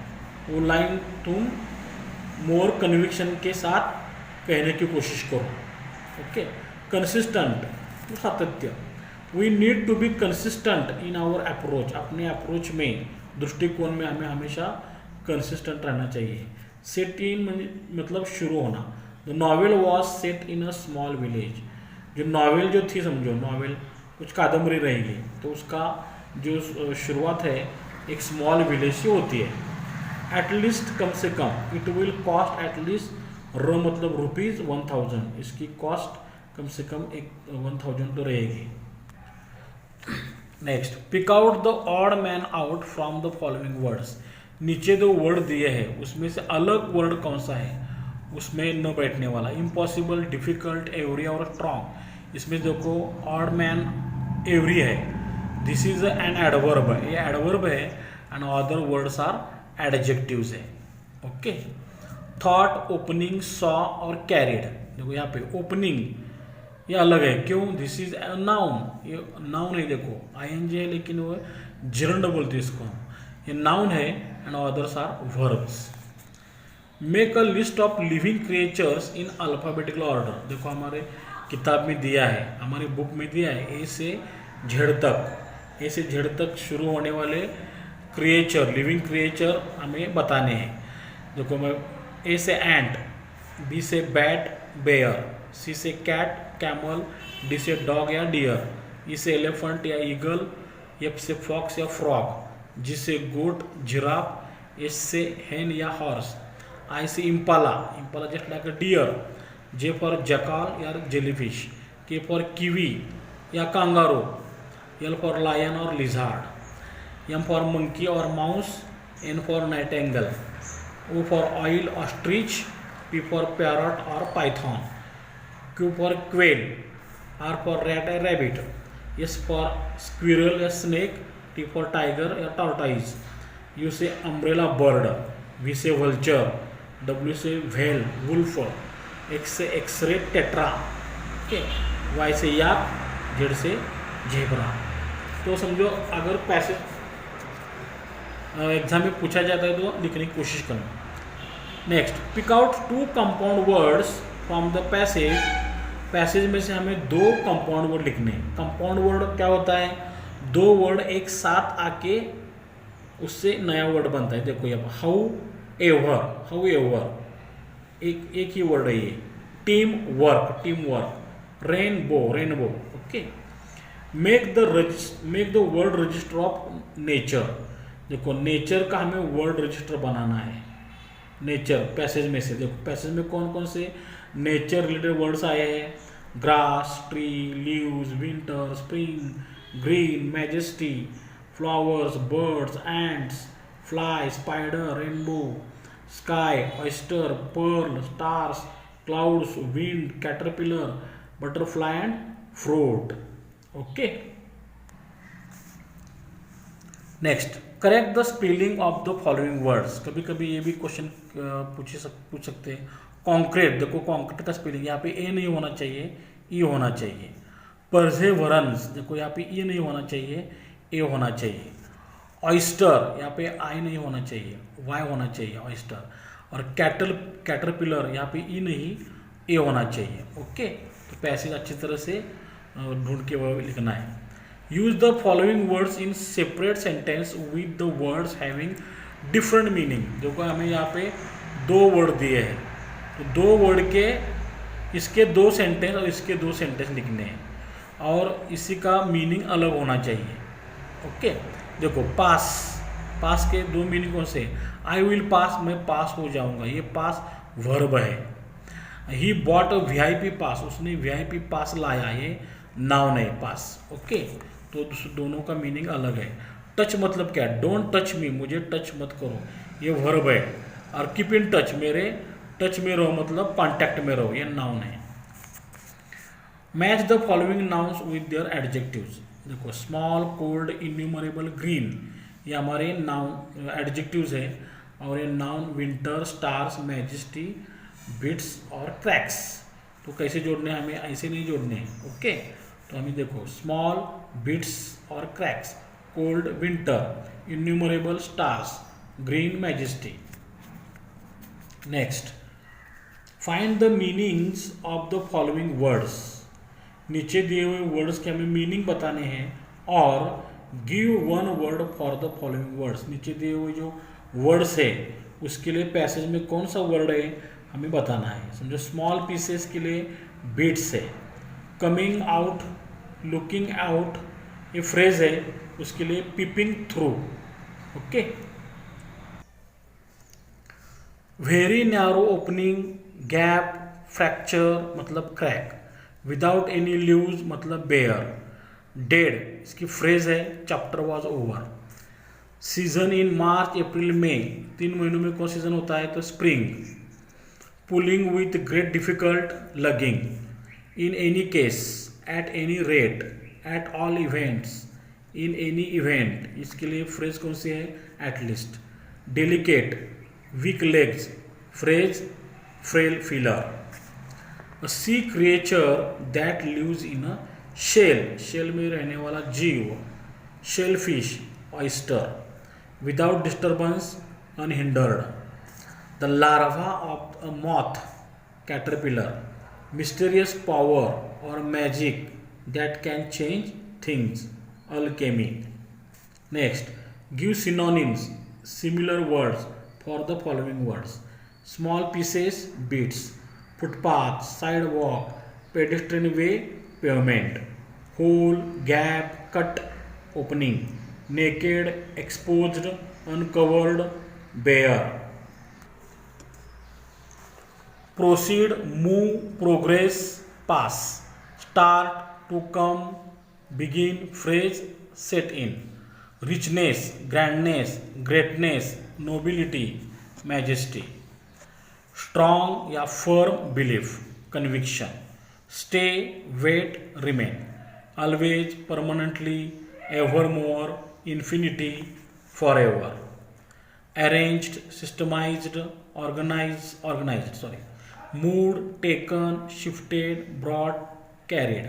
वो लाइन तुम मोर कन्विक्शन के साथ कहने की कोशिश करो। ओके, कंसिस्टेंट, सातत्य। We need to be consistent in our approach, अपने अप्रोच में, दृष्टिकोण में हमें हमेशा कंसिस्टेंट रहना चाहिए। सेट इन मतलब शुरू होना। The novel was set in a small village, जो नॉवेल जो थी, समझो नॉवेल कुछ कादम्बरी रहेगी, तो उसका जो शुरुआत है एक स्मॉल विलेज से होती है। एटलीस्ट, कम से कम, इट विल कॉस्ट एटलीस्ट र मतलब रुपीज़ 1000, इसकी कॉस्ट कम से कम 1000 तो रहेगी। Next, pick out the odd man out from the following words. नीचे दो वर्ड दिए हैं उसमें से अलग वर्ड कौन सा है उसमें न बैठने वाला। इम्पॉसिबल, डिफिकल्ट, एवरी और स्ट्रॉन्ग। इसमें देखो ऑड मैन एवरी है, दिस इज एन एडवर्ब है, ये एडवर्ब है, and other words are adjectives है। ओके। थॉट, ओपनिंग, सॉ और कैरिड। देखो यहाँ पे ओपनिंग ये अलग है, क्यों? दिस इज नाउन, ये नाउन है, देखो आईएनजी है लेकिन वो जिरंड बोलते हैं इसको, ये नाउन है, and others are verbs. Make a list of living creatures in alphabetical order. देखो हमारे किताब में दिया है, हमारी बुक में दिया है, ए से जेड तक, ए से जेड तक शुरू होने वाले क्रिएचर, लिविंग क्रिएचर हमें बताने हैं। देखो मैं ए से एंट, बी से बैट, बेयर, सी से कैट, कैमल, डी से डॉग या डियर, ई से एलिफेंट या ईगल, एफ से फॉक्स या फ्रॉग, जी से गोट, जिराफ, एस से हेन या हॉर्स, आई से impala, impala just like a deer, J for jackal या जेलीफिश, के फॉर कीवी या कांगारो, एल फॉर लायन और लिजार्ड, एम फॉर मंकी और mouse, N for nightingale, O for owl ostrich, P for parrot और python, Q for quail, R for rat या rabbit, S for squirrel या snake, T for tiger या tortoise, U से umbrella bird, V से vulture, W से whale wolf, x से x ray tetra, okay, Y से याक, Z से जेब्रा। तो समझो अगर पैसेज एग्जाम में पूछा जाता है तो लिखने की कोशिश करना। Next, pick out 2 compound words from the passage. Passage में से हमें 2 कंपाउंड वर्ड लिखने हैं। कंपाउंड वर्ड क्या होता है? 2 वर्ड एक साथ आके उससे नया वर्ड बनता है। देखो यहाँ हाउ एवर, एक ही वर्ड है ये। Team work, rainbow, okay. Make the word register of nature. देखो नेचर का हमें वर्ड रजिस्टर बनाना है। नेचर पैसेज में से, देखो पैसेज में कौन कौन से नेचर रिलेटेड वर्ड्स आए हैं? Grass, tree, leaves, winter, spring, green, majesty, flowers, birds, ants, fly, spider, rainbow, sky, oyster, pearl, stars, clouds, wind, caterpillar, butterfly and fruit. Okay. Next, correct the spelling of the following words. कभी कभी ये भी question पूछ सकते हैं। Concrete, देखो concrete का spelling यहाँ पे ए नहीं होना चाहिए, ई होना चाहिए। परसेवरेंस, देखो यहाँ पे ई नहीं होना चाहिए, ए होना चाहिए। ऑयस्टर, यहाँ पे आई नहीं होना चाहिए, वाई होना चाहिए ऑयस्टर। और कैटरपिलर, यहाँ पे ई नहीं, ए होना चाहिए। ओके। तो पैसेज अच्छी तरह से ढूंढ के वो लिखना है। Use the following words in separate sentence with the words having different meaning. देखो हमें यहाँ पे 2 वर्ड दिए हैं, तो 2 वर्ड के इसके 2 सेंटेंस और इसके 2 सेंटेंस लिखने हैं, और इसी का मीनिंग अलग होना चाहिए। ओके। देखो पास के 2 मीनिंग कौन से? आई विल पास, मैं पास हो जाऊंगा, ये पास वर्ब है। ही बॉट वीआईपी पास, उसने वीआईपी पास लाया, ये नाउन है पास। ओके। तो दोनों का मीनिंग अलग है। टच मतलब क्या? डोंट टच मी, मुझे टच मत करो, ये वर्ब है। और कीप इन टच, मेरे टच में रहो मतलब कांटेक्ट में रहो, ये नाउन है। Match the following nouns with their adjectives. देखो स्मॉल, कोल्ड, इन्यूमरेबल, ग्रीन, ये हमारे नाउन एडजेक्टिव्स है, और ये noun winter, stars, majesty, bits और क्रैक्स। तो कैसे जोड़ने हैं? हमें ऐसे नहीं जोड़ने हैं। ओके। तो हमें देखो स्मॉल, बिट्स और cracks, cold, winter, innumerable, stars, green, majesty. Next, find the meanings of the following words. नीचे दिए हुए वर्ड्स के हमें मीनिंग बताने हैं, और give 1 word for the following words. नीचे दिए हुए जो वर्ड्स है उसके लिए पैसेज में कौन सा वर्ड है हमें बताना है। समझो स्मॉल पीसेस के लिए बिट्स है, कमिंग आउट, लुकिंग आउट ये फ्रेज है, उसके लिए peeping through. Okay. Very narrow opening, gap fracture मतलब क्रैक, विदाउट एनी लीव्स मतलब बेयर, डेड इसकी फ्रेज है chapter was over, season in March April मई 3 महीनों में कौन सीजन होता है तो spring, pulling with great difficult lugging, in any case, at any rate, at all events, in any event इसके लिए फ्रेज कौन सी है एटलीस्ट, डेलिकेट, वीक लेग्स, फ्रेज frail filler, a sea creature that lives in a shell, shell में रहने वाला जीव, shell fish, oyster, without disturbance unhindered, the larva of a moth caterpillar, mysterious power or magic that can change things, alchemy. Next, give synonyms, similar words for the following words: small pieces, bits, footpath, sidewalk, pedestrian way, pavement, hole, gap, cut, opening, naked, exposed, uncovered, bare. Proceed, move, progress, pass, start, to come, begin, phrase, set in, richness, grandness, greatness, nobility, majesty, strong या firm belief, conviction, stay, wait, remain, always, permanently, evermore, infinity, forever, arranged, systemized, organized, moved, taken, shifted, brought, carried,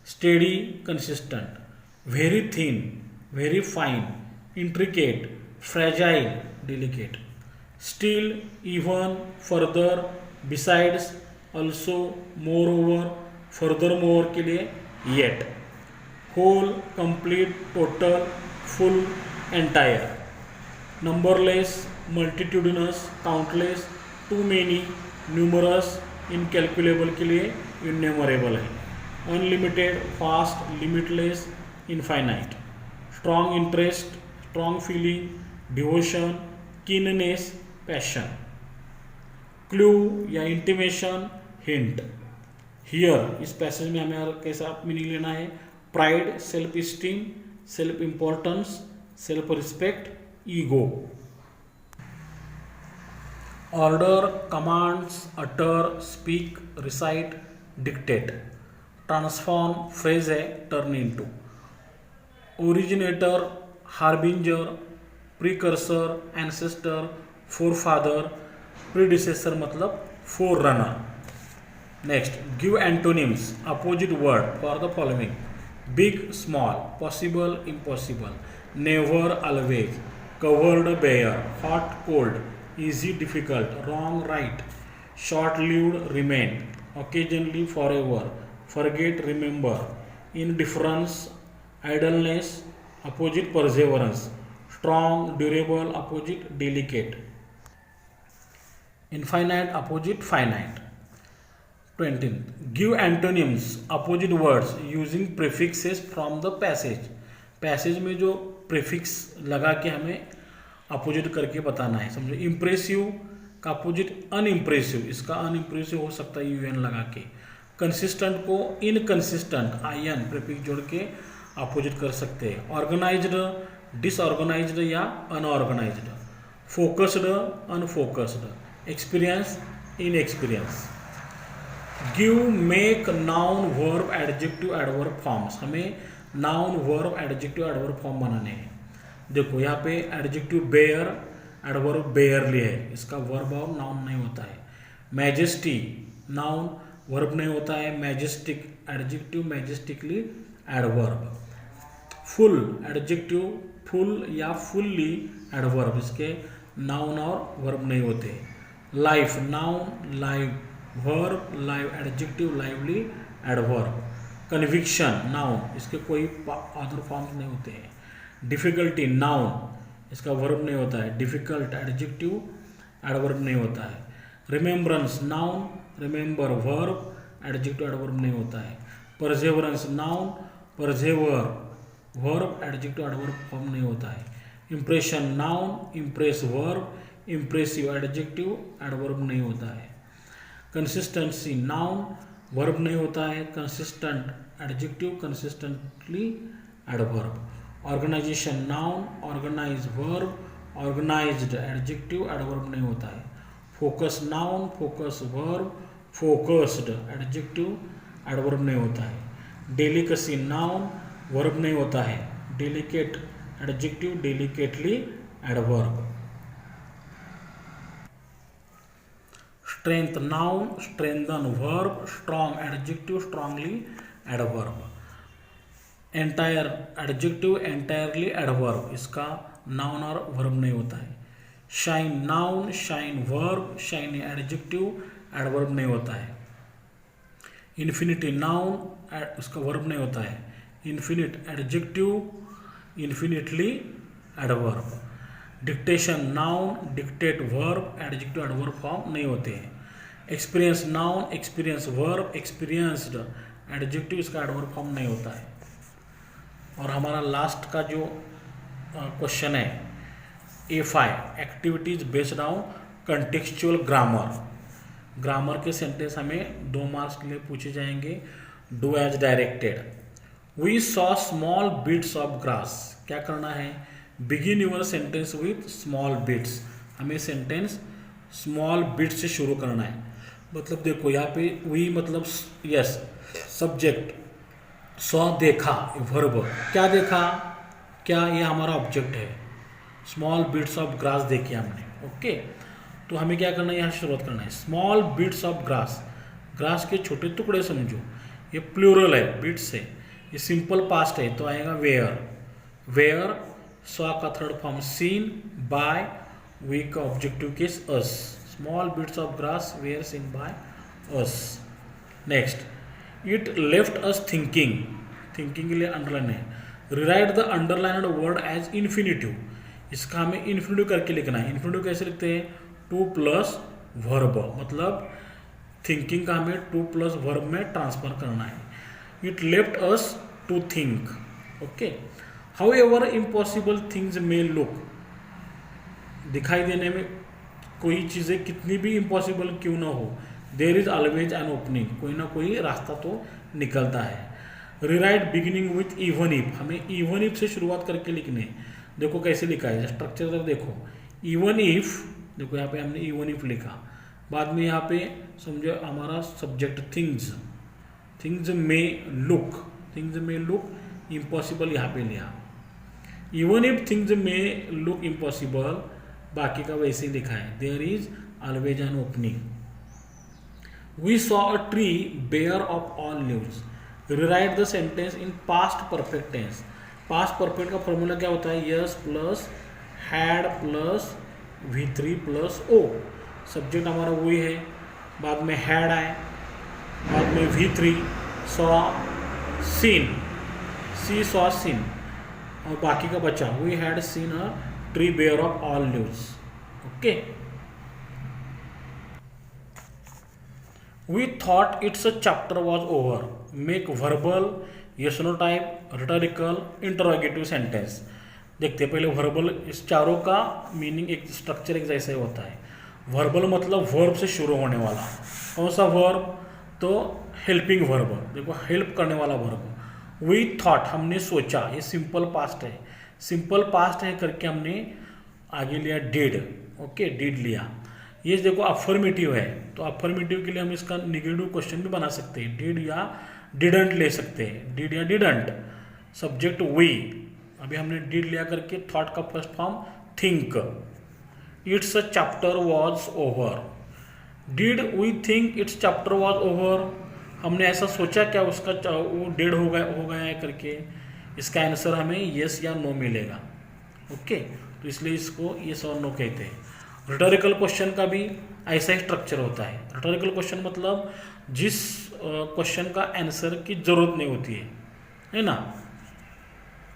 steady, consistent, very thin, very fine, intricate, fragile, delicate, still, even, further, besides, also, moreover, furthermore के लिए yet, whole, complete, total, full, entire, numberless, multitudinous, countless, too many, numerous, incalculable के लिए innumerable है, unlimited, fast, limitless, infinite, strong interest, strong feeling, devotion, keenness, passion, clue या intimation, hint. Here इस passage में हमें कैसा मीनिंग लेना है, pride, self esteem, self importance, self respect, ego. Order, commands, utter, speak, recite, dictate. Transform, phrase है turn into. Originator, harbinger, precursor, ancestor, forefather, predecessor मतलब forerunner. Next, give antonyms, opposite word for the following: big, small, possible, impossible, never, always, covered, bare, hot, cold, easy, difficult, wrong, right, short-lived, remain, occasionally, forever, forget, remember, indifference, idleness, opposite, perseverance, strong, durable, opposite, delicate, infinite, opposite, finite. 20. Give antonyms, opposite words using prefixes from the passage. Passage में जो prefix लगा के हमें opposite करके बताना है. समझो, impressive का अपोजिट अनइम्प्रेसिव, इसका अनइम्प्रेसिव हो सकता है यूएन लगा के. कंसिस्टेंट को इनकंसिस्टेंट आईएन प्रीफिक्स जोड़ के अपोजिट कर सकते हैं. ऑर्गेनाइज्ड, डिसऑर्गेनाइज्ड या unorganised, focused, unfocused, experience, inexperience. Give, make, noun, verb, adjective, adverb forms. हमें noun, verb, adjective, adverb form बनाने हैं. देखो यहाँ पे एडजेक्टिव बेयर, एडवर्ब बेयरली है, इसका वर्ब और नाउन नहीं होता है. मैजेस्टी, नाउन, वर्ब नहीं होता है. Majestic, adjective, majestically, adverb. Full, adjective, full या फुल्ली, एडवर्ब, इसके नाउन और वर्ब नहीं होते. Life, noun, live, verb, live, adjective, lively, adverb. Conviction, noun, इसके कोई अदर फॉर्म्स नहीं होते हैं. डिफिकल्टी, नाउन, इसका वर्ब नहीं होता है. डिफिकल्ट, एडजेक्टिव, एडवर्ब नहीं होता है. Remembrance, noun, remember, verb, adjective, adverb नहीं होता है. Perseverance, noun, persevere, verb, adjective, adverb form नहीं होता है. Impression, noun, impress, verb, impressive, adjective, adverb नहीं होता है. कंसिस्टेंसी नाउन, वर्ब नहीं होता है, consistent adjective, consistently adverb. Organisation noun, organise verb, organised adjective, adverb नहीं होता है। Focus noun, focus verb, focused adjective, adverb नहीं होता है। डेलिकेसी नाउन, वर्ब नहीं होता है, delicate adjective, delicately adverb. Strength noun, strengthen verb, strong adjective, strongly adverb. Entire adjective, entirely adverb, इसका नाउन और वर्ब नहीं होता है। Shine noun, shine verb, shiny adjective, adverb नहीं होता है। इन्फिनिटी नाउन, उसका वर्ब नहीं होता है, infinite adjective, infinitely adverb. Dictation noun, dictate verb, adjective adverb form नहीं होते हैं। Experience noun, experience verb, experienced adjective, इसका एडवर्ब फॉर्म नहीं होता है। और हमारा लास्ट का जो क्वेश्चन है A5, activities based on contextual grammar. Grammar के सेंटेंस हमें 2 मार्क्स के लिए पूछे जाएंगे। Do as directed. We saw small bits of grass, क्या करना है, begin your sentence with small bits, हमें सेंटेंस स्मॉल बिट्स से शुरू करना है। मतलब देखो यहाँ पे वी मतलब यस सब्जेक्ट, सॉ देखा, वर्ब क्या देखा, क्या ये हमारा ऑब्जेक्ट है, स्मॉल बिट्स ऑफ ग्रास देखी हमने। ओके, तो हमें क्या करना है, यहाँ से शुरुआत करना है। Small bits of grass, grass के छोटे टुकड़े समझो, ये प्लूरल है, बिट्स है, ये सिंपल पास्ट है तो आएगा वेयर। वेयर, सॉ का third form seen, by, we का objective case us. Small bits of grass were seen by us. Next, it left us thinking, thinking के लिए अंडरलाइन है। Rewrite the underlined word as infinitive, इसका हमें infinitive करके लिखना है। इन्फिनिटिव कैसे लिखते हैं, 2 प्लस वर्ब, मतलब थिंकिंग का हमें 2 प्लस वर्ब में ट्रांसफर करना है। It left us to think. Okay, however impossible things may look, दिखाई देने में कोई चीज़ें कितनी भी इम्पॉसिबल क्यों ना हो, there is always an opening, कोई ना कोई रास्ता तो निकलता है। Rewrite beginning with even if, हमें इवन इफ से शुरुआत करके लिखने। देखो कैसे लिखा है, स्ट्रक्चर तक देखो, इवन इफ, देखो यहाँ पे हमने इवन इफ लिखा, बाद में यहाँ पे समझो हमारा सब्जेक्ट थिंग्स, थिंग्स में लुक, थिंग्स में लुक इम्पॉसिबल यहाँ पे लिया। इवन इफ थिंग्स में लुक इम्पॉसिबल, बाकी का वैसे ही लिखा है, there is always an opening. We saw a tree bare of all leaves, rewrite the sentence in past perfect tense. Past perfect का फॉर्मूला क्या होता है, S plus had plus V3 plus O. Subject हमारा वही है, बाद में had आए, बाद में V3, saw seen, see saw seen, और बाकी का बचा we had seen a tree bare of all leaves. Okay, we thought it's a chapter was over, make verbal, yes no type, rhetorical, interrogative sentence. देखते हैं पहले verbal, इस चारों का मीनिंग एक स्ट्रक्चर एक जैसा ही होता है। वर्बल मतलब वर्ब से शुरू होने वाला, कौन सा वर्ब, तो हेल्पिंग वर्ब, देखो हेल्प करने वाला वर्ब। वी थॉट, हमने सोचा, ये सिंपल पास्ट है, सिंपल पास्ट है करके हमने आगे लिया डिड। ओके, डिड लिया। ये देखो अफर्मेटिव है, तो अफर्मेटिव के लिए हम इसका निगेटिव क्वेश्चन भी बना सकते हैं, डिड या डिडंट ले सकते हैं, डिड या डिडंट। सब्जेक्ट वी, अभी हमने डिड लिया करके थॉट का first form think. It's a chapter was over, did we think it's chapter was over, हमने ऐसा सोचा क्या उसका वो डेड हो गया है करके। इसका आंसर हमें यस या नो मिलेगा। ओके, तो इसलिए इसको यस और नो कहते हैं। रिटोरिकल क्वेश्चन का भी ऐसा ही स्ट्रक्चर होता है। रिटोरिकल क्वेश्चन मतलब जिस क्वेश्चन का आंसर की ज़रूरत नहीं होती है ना।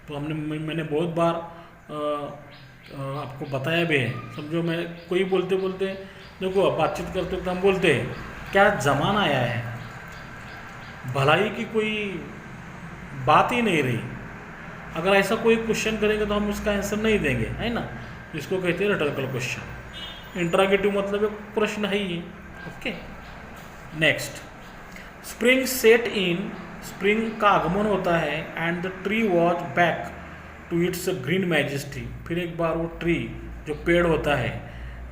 तो मैंने बहुत बार आपको बताया भी है। समझो मैं कोई बोलते बोलते, देखो बातचीत करते वक्त हम बोलते हैं क्या ज़माना आया है, भलाई की कोई बात ही नहीं रही। अगर ऐसा कोई क्वेश्चन करेंगे तो हम उसका आंसर नहीं देंगे, है ना। इसको कहते हैं रिटोरिकल क्वेश्चन। इंटरोगेटिव मतलब एक प्रश्न है ही। Okay, next, spring set in, spring का आगमन होता है, and the tree was back to its green majesty, फिर एक बार वो ट्री जो पेड़ होता है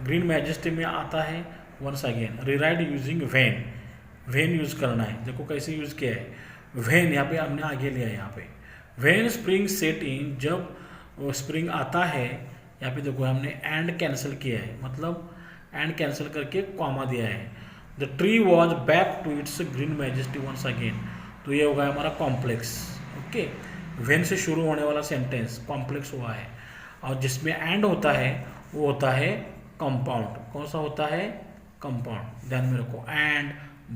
ग्रीन मैजेस्टी में आता है once again. Rewrite using when, when use करना है, देखो कैसे यूज़ किया है, वेन यहाँ पे हमने आगे लिया है, यहाँ पे वेन स्प्रिंग सेट इन, जब स्प्रिंग आता है, यहाँ पे देखो हमने एंड कैंसिल किया है, मतलब एंड कैंसिल करके कॉमा दिया है। The tree was back to its green majesty once again, तो ये होगा हमारा कॉम्प्लेक्स। ओके, वेन से शुरू होने वाला सेंटेंस कॉम्प्लेक्स हुआ है, और जिसमें एंड होता है वो होता है कंपाउंड। कौन सा होता है? कंपाउंड, ध्यान में रखो। And,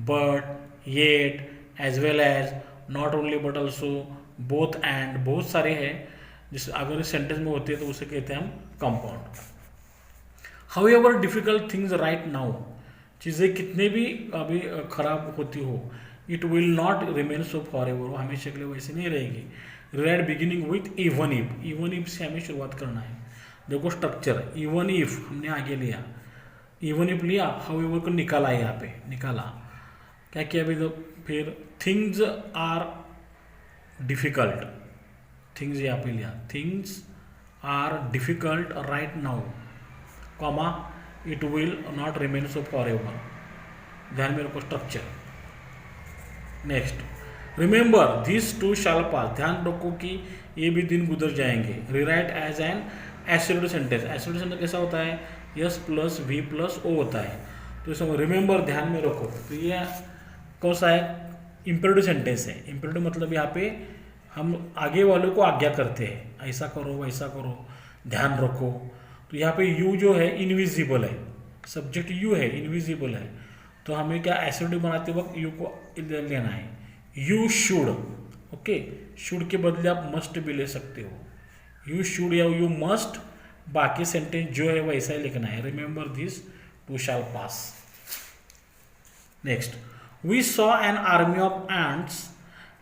but, yet, as well as, not only but also, both and, बहुत सारे हैं जिस अगर इस सेंटेंस में होते हैं तो उसे कहते हैं हम compound. However difficult things right now, चीज़ें कितने भी अभी खराब होती हो, it will not remain so for ever, वो हमेशा के लिए वैसे नहीं रहेगी। Right beginning with even if, even if से हमें शुरुआत करना है। देखो स्ट्रक्चर, इवन इफ हमने आगे लिया, इवन इफ लिया, हाउएवर को निकाला है, यहाँ पे निकाला, क्या किया अभी तो, फिर थिंग्स आर डिफिकल्ट, थिंग्स यहाँ पे लिया, things are difficult right now, comma, it will not remain so for ever, ध्यान में रखो structure. Next, remember this too shall pass, ध्यान रखो कि ये भी दिन गुजर जाएंगे। Rewrite as an absolute sentence, absolute sentence कैसा होता है? S plus V plus O होता है, तो इसमें रिमेंबर ध्यान में रखो, तो ये कौन सा है? इम्पेरेटिव सेंटेंस है। इम्पेरेटिव मतलब यहाँ पे हम आगे वालों को आज्ञा करते हैं, ऐसा करो वैसा करो, ध्यान रखो। तो यहाँ पे यू जो है इनविजिबल है, सब्जेक्ट यू है, इनविजिबल है, तो हमें क्या एब्सोल्यूट बनाते वक्त यू को लेना है, यू शुड। ओके, शुड के बदले आप मस्ट भी ले सकते हो, यू शुड या यू मस्ट, बाकी सेंटेंस जो है वैसा ही लिखना है। Remember this too shall pass. Next, we saw an army of ants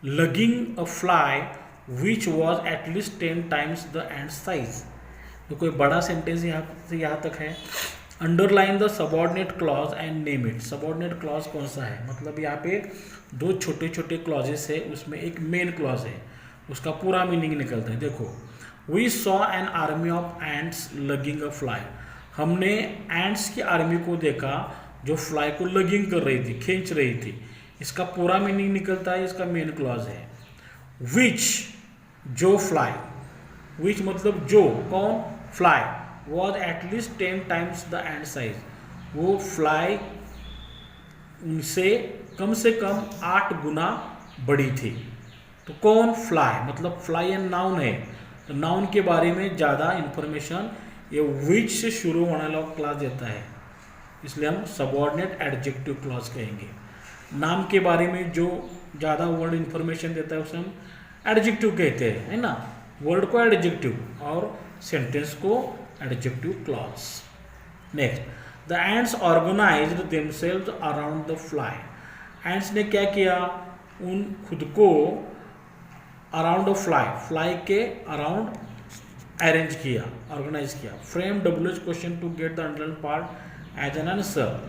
lugging a fly which was at least 10 times the ant size, तो कोई बड़ा सेंटेंस यहाँ से यहाँ तक है। Underline the subordinate clause and name it, subordinate clause कौन सा है? मतलब यहाँ पे दो छोटे छोटे क्लॉजेस है, उसमें एक मेन क्लॉज है, उसका पूरा मीनिंग निकलता है। देखो, we saw an army of ants lugging a fly, हमने एंट्स की आर्मी को देखा जो फ्लाई को लगिंग कर रही थी, खींच रही थी, इसका पूरा मीनिंग निकलता है, इसका मेन क्लॉज है। विच, जो फ्लाई, विच मतलब जो, कौन? Fly, was at least 10 times the end size, वो फ्लाई उनसे कम से कम 8 गुना बड़ी थी। तो कौन? फ्लाई, मतलब फ्लाई एंड नाउन है, तो नाउन के बारे में ज़्यादा इंफॉर्मेशन ये विच से शुरू होने वाला क्लॉज देता है, इसलिए हम सबऑर्डिनेट एडजेक्टिव क्लॉज कहेंगे। नाम के बारे में जो ज़्यादा वर्ड इंफॉर्मेशन देता है उसे हम एडजेक्टिव कहते हैं, है ना, वर्ड को एडजेक्टिव और सेंटेंस को adjective clause. Next, the ants organized themselves around the fly, ants ने क्या किया? उन खुद को अराउंड द फ्लाई, फ्लाई के अराउंड अरेंज किया, ऑर्गेनाइज किया। Frame WH question to get the underline part as an answer,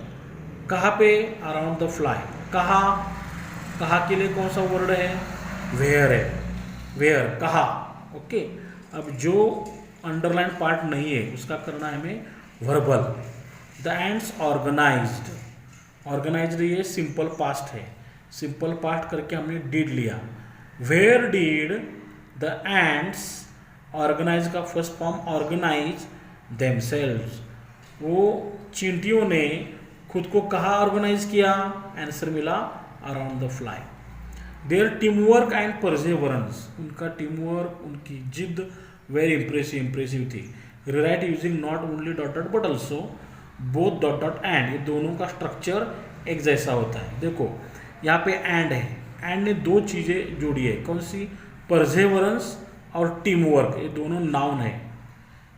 कहाँ पे? अराउंड द फ्लाई, कहाँ? कहाँ के लिए कौन सा वर्ड है? वेयर है, वेयर, कहाँ। ओके, अब जो अंडरलाइन पार्ट नहीं है उसका करना है हमें verbal. The ants organized, organized ये सिंपल पास्ट है, सिंपल पास्ट करके हमने डिड लिया। Where did the ants, organize का फर्स्ट फॉर्म ऑर्गेनाइज देमसेल्व्स, वो चींटियों ने खुद को कहाँ ऑर्गेनाइज किया? आंसर मिला around the fly. There team work and Perseverance, उनका टीम वर्क, उनकी जिद वेरी इंप्रेसिव थी। Rewrite using not only dot dot but also both dot dot and, ये दोनों का स्ट्रक्चर एक जैसा होता है। देखो यहाँ पे एंड है, एंड ने दो चीज़ें जोड़ी है, कौन सी? परसेवरेंस और टीम वर्क, ये दोनों नाउन है,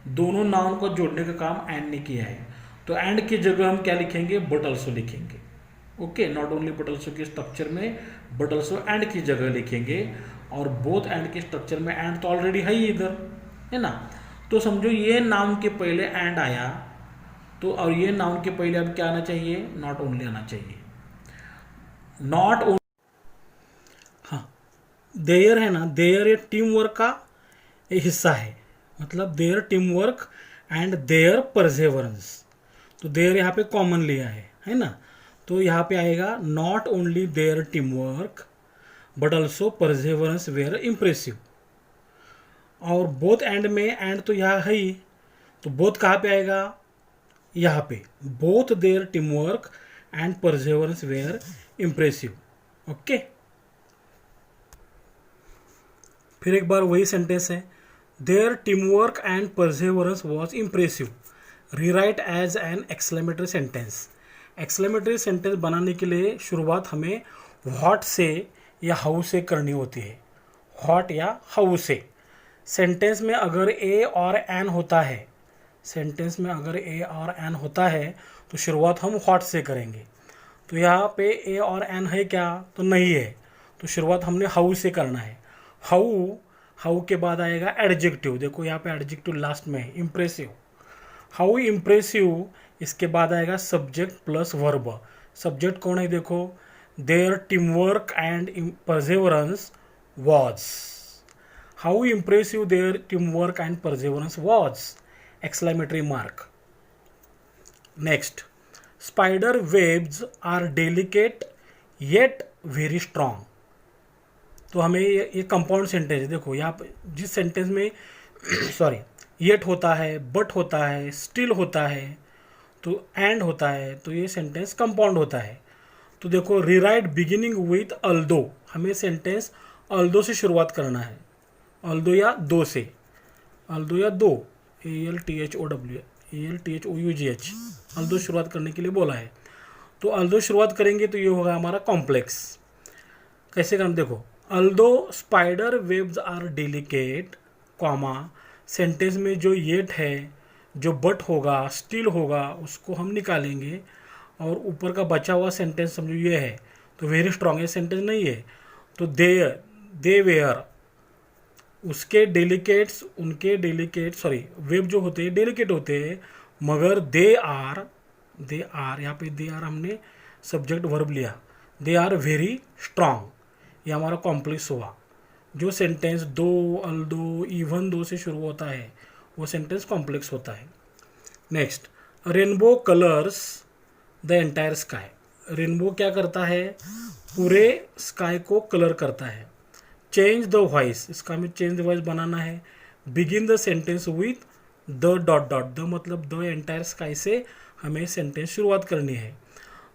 दोनों नाउन को जोड़ने का काम एंड ने किया है। तो एंड की जगह हम क्या लिखेंगे? बट ऑल्सो लिखेंगे। Okay, not only but also के स्ट्रक्चर में बट ऑल्सो एंड की जगह लिखेंगे, और बोथ एंड के स्ट्रक्चर में एंड तो ऑलरेडी है ही इधर, है ना। तो समझो ये नाउन के पहले एंड आया, तो और ये नाउन के पहले अब क्या आना चाहिए? नॉट ओनली आना चाहिए। नॉट, हाँ देयर है ना, देयर ये टीम वर्क का एक हिस्सा है, मतलब their team work and their perseverance. तो देयर यहाँ पे कॉमन लिया है ना, तो यहाँ पे आएगा not only their team work but also perseverance were impressive. और बोथ एंड में एंड तो यहाँ है ही, तो बोथ कहाँ पे आएगा, यहाँ पे both their team work and perseverance were impressive. Okay, फिर एक बार वही सेंटेंस है, their team work and perseverance was impressive, rewrite as an exclamatory sentence. Exclamatory sentence बनाने के लिए शुरुआत हमें व्हाट से या हाउ से करनी होती है, व्हाट या हाउ से। सेंटेंस में अगर ए और एन होता है, सेंटेंस में अगर ए और एन होता है तो शुरुआत हम व्हाट से करेंगे। तो यहाँ पे ए और एन है क्या, तो नहीं है, तो शुरुआत हमने हाउ से करना है। हाउ, हाउ के बाद आएगा एडजेक्टिव, देखो यहाँ पे एडजेक्टिव लास्ट में है, इम्प्रेसिव। हाउ इम्प्रेसिव, इसके बाद आएगा सब्जेक्ट प्लस वर्ब। सब्जेक्ट कौन है, देखो their team work and perseverance was. How impressive their team work and perseverance was, exclamatory mark. Next, spider webs are delicate yet very strong. तो हमें ये compound sentence है, देखो यहाँ पे जिस सेंटेंस में सॉरी येट होता है, बट होता है, स्टिल होता है, तो एंड होता है, तो ये सेंटेंस कंपाउंड होता है। तो देखो रीराइट बिगिनिंग विथ अल्दो, हमें सेंटेंस अल्दो से शुरुआत करना है, अल्दो या दो से, अल्दो या दो, ALTHOW, ALTHOUGH, अल्दो शुरुआत करने के लिए बोला है। तो अल्दो शुरुआत करेंगे तो ये होगा हमारा कॉम्प्लेक्स। कैसे करना, देखो although spider webs are delicate, comma sentence में जो येट है, जो बट होगा, स्टिल होगा, उसको हम निकालेंगे और ऊपर का बचा हुआ सेंटेंस समझो ये है, तो वेरी स्ट्रॉन्ग ये सेंटेंस नहीं है। तो दे वेयर, उसके डेलिकेट्स, उनके डेलिकेट, सॉरी वेब जो होते हैं डेलिकेट होते हैं, मगर दे आर यहाँ पे दे आर हमने सब्जेक्ट वर्ब लिया, दे आर वेरी स्ट्रांग, ये हमारा कॉम्प्लेक्स हुआ। जो सेंटेंस दो, अल्दो, इवन दो से शुरू होता है वो सेंटेंस कॉम्प्लेक्स होता है। Next, rainbow colours the entire sky. Rainbow क्या करता है, पूरे स्काई को कलर करता है। चेंज द वॉइस, इसका हमें चेंज द वॉइस बनाना है। Begin the sentence with the dot dot, the मतलब द एंटायर स्काई से हमें सेंटेंस शुरुआत करनी है।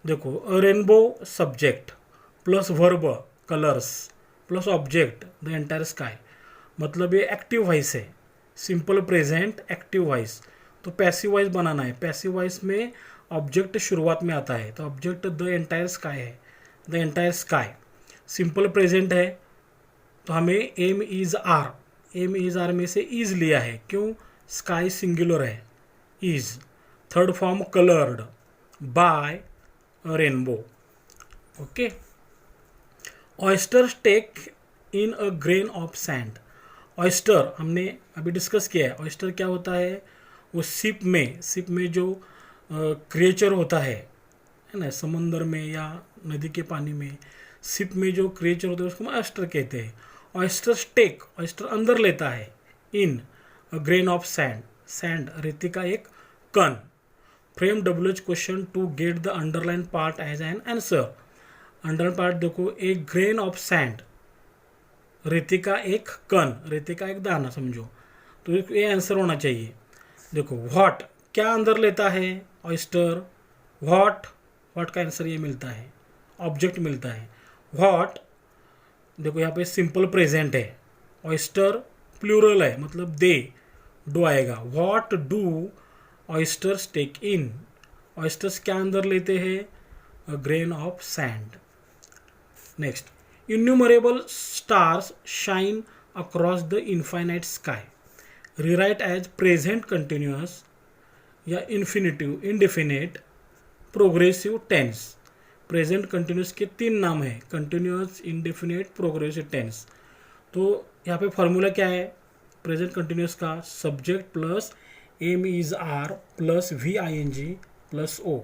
देखो rainbow subject plus verb colours plus object the entire sky, मतलब ये एक्टिव वॉइस है, सिंपल प्रेजेंट एक्टिव वॉइस। तो पैसिव वॉइस बनाना है, पैसिव वॉइस में ऑब्जेक्ट शुरुआत में आता है, तो ऑब्जेक्ट द एंटायर स्काई है, the entire sky. Simple present है तो हमें am is are, am is are में से इज़ लिया है, क्यों, स्काई सिंगुलर है, is. Third form coloured by rainbow. Okay, oyster take in a grain of sand. Oyster हमने अभी डिस्कस किया है, ऑयस्टर क्या होता है, वो शिप में जो क्रिएचर होता है ना, समंदर में या नदी के पानी में, शिप में जो क्रिएचर होता है उसको हम ऑयस्टर कहते हैं। ऑयस्टर टेक, ऑयस्टर अंदर लेता है, in a grain of sand, sand रेती का एक कण। Frame WH question to get the underline part as an answer. Underline part देखो, एक ग्रेन ऑफ सैंड, रेती का एक कण, रेती का एक दाना समझो, तो ये आंसर होना चाहिए। देखो व्हाट क्या अंदर लेता है ऑयस्टर, व्हाट का आंसर ये मिलता है, ऑब्जेक्ट मिलता है व्हाट। देखो यहाँ पे सिंपल प्रेजेंट है, ऑयस्टर प्लूरल है मतलब दे, डू आएगा। What do oysters take in, oysters क्या अंदर लेते हैं, a grain of sand. Next, innumerable stars shine across the infinite sky. Rewrite as present continuous या infinitive indefinite progressive tense. Present continuous के 3 नाम है, कंटिन्यूअस, इंडेफिनिट, प्रोग्रेसिव टेंस। तो यहाँ पे फॉर्मूला क्या है प्रेजेंट कंटिन्यूस का, subject plus am is are plus VING plus O।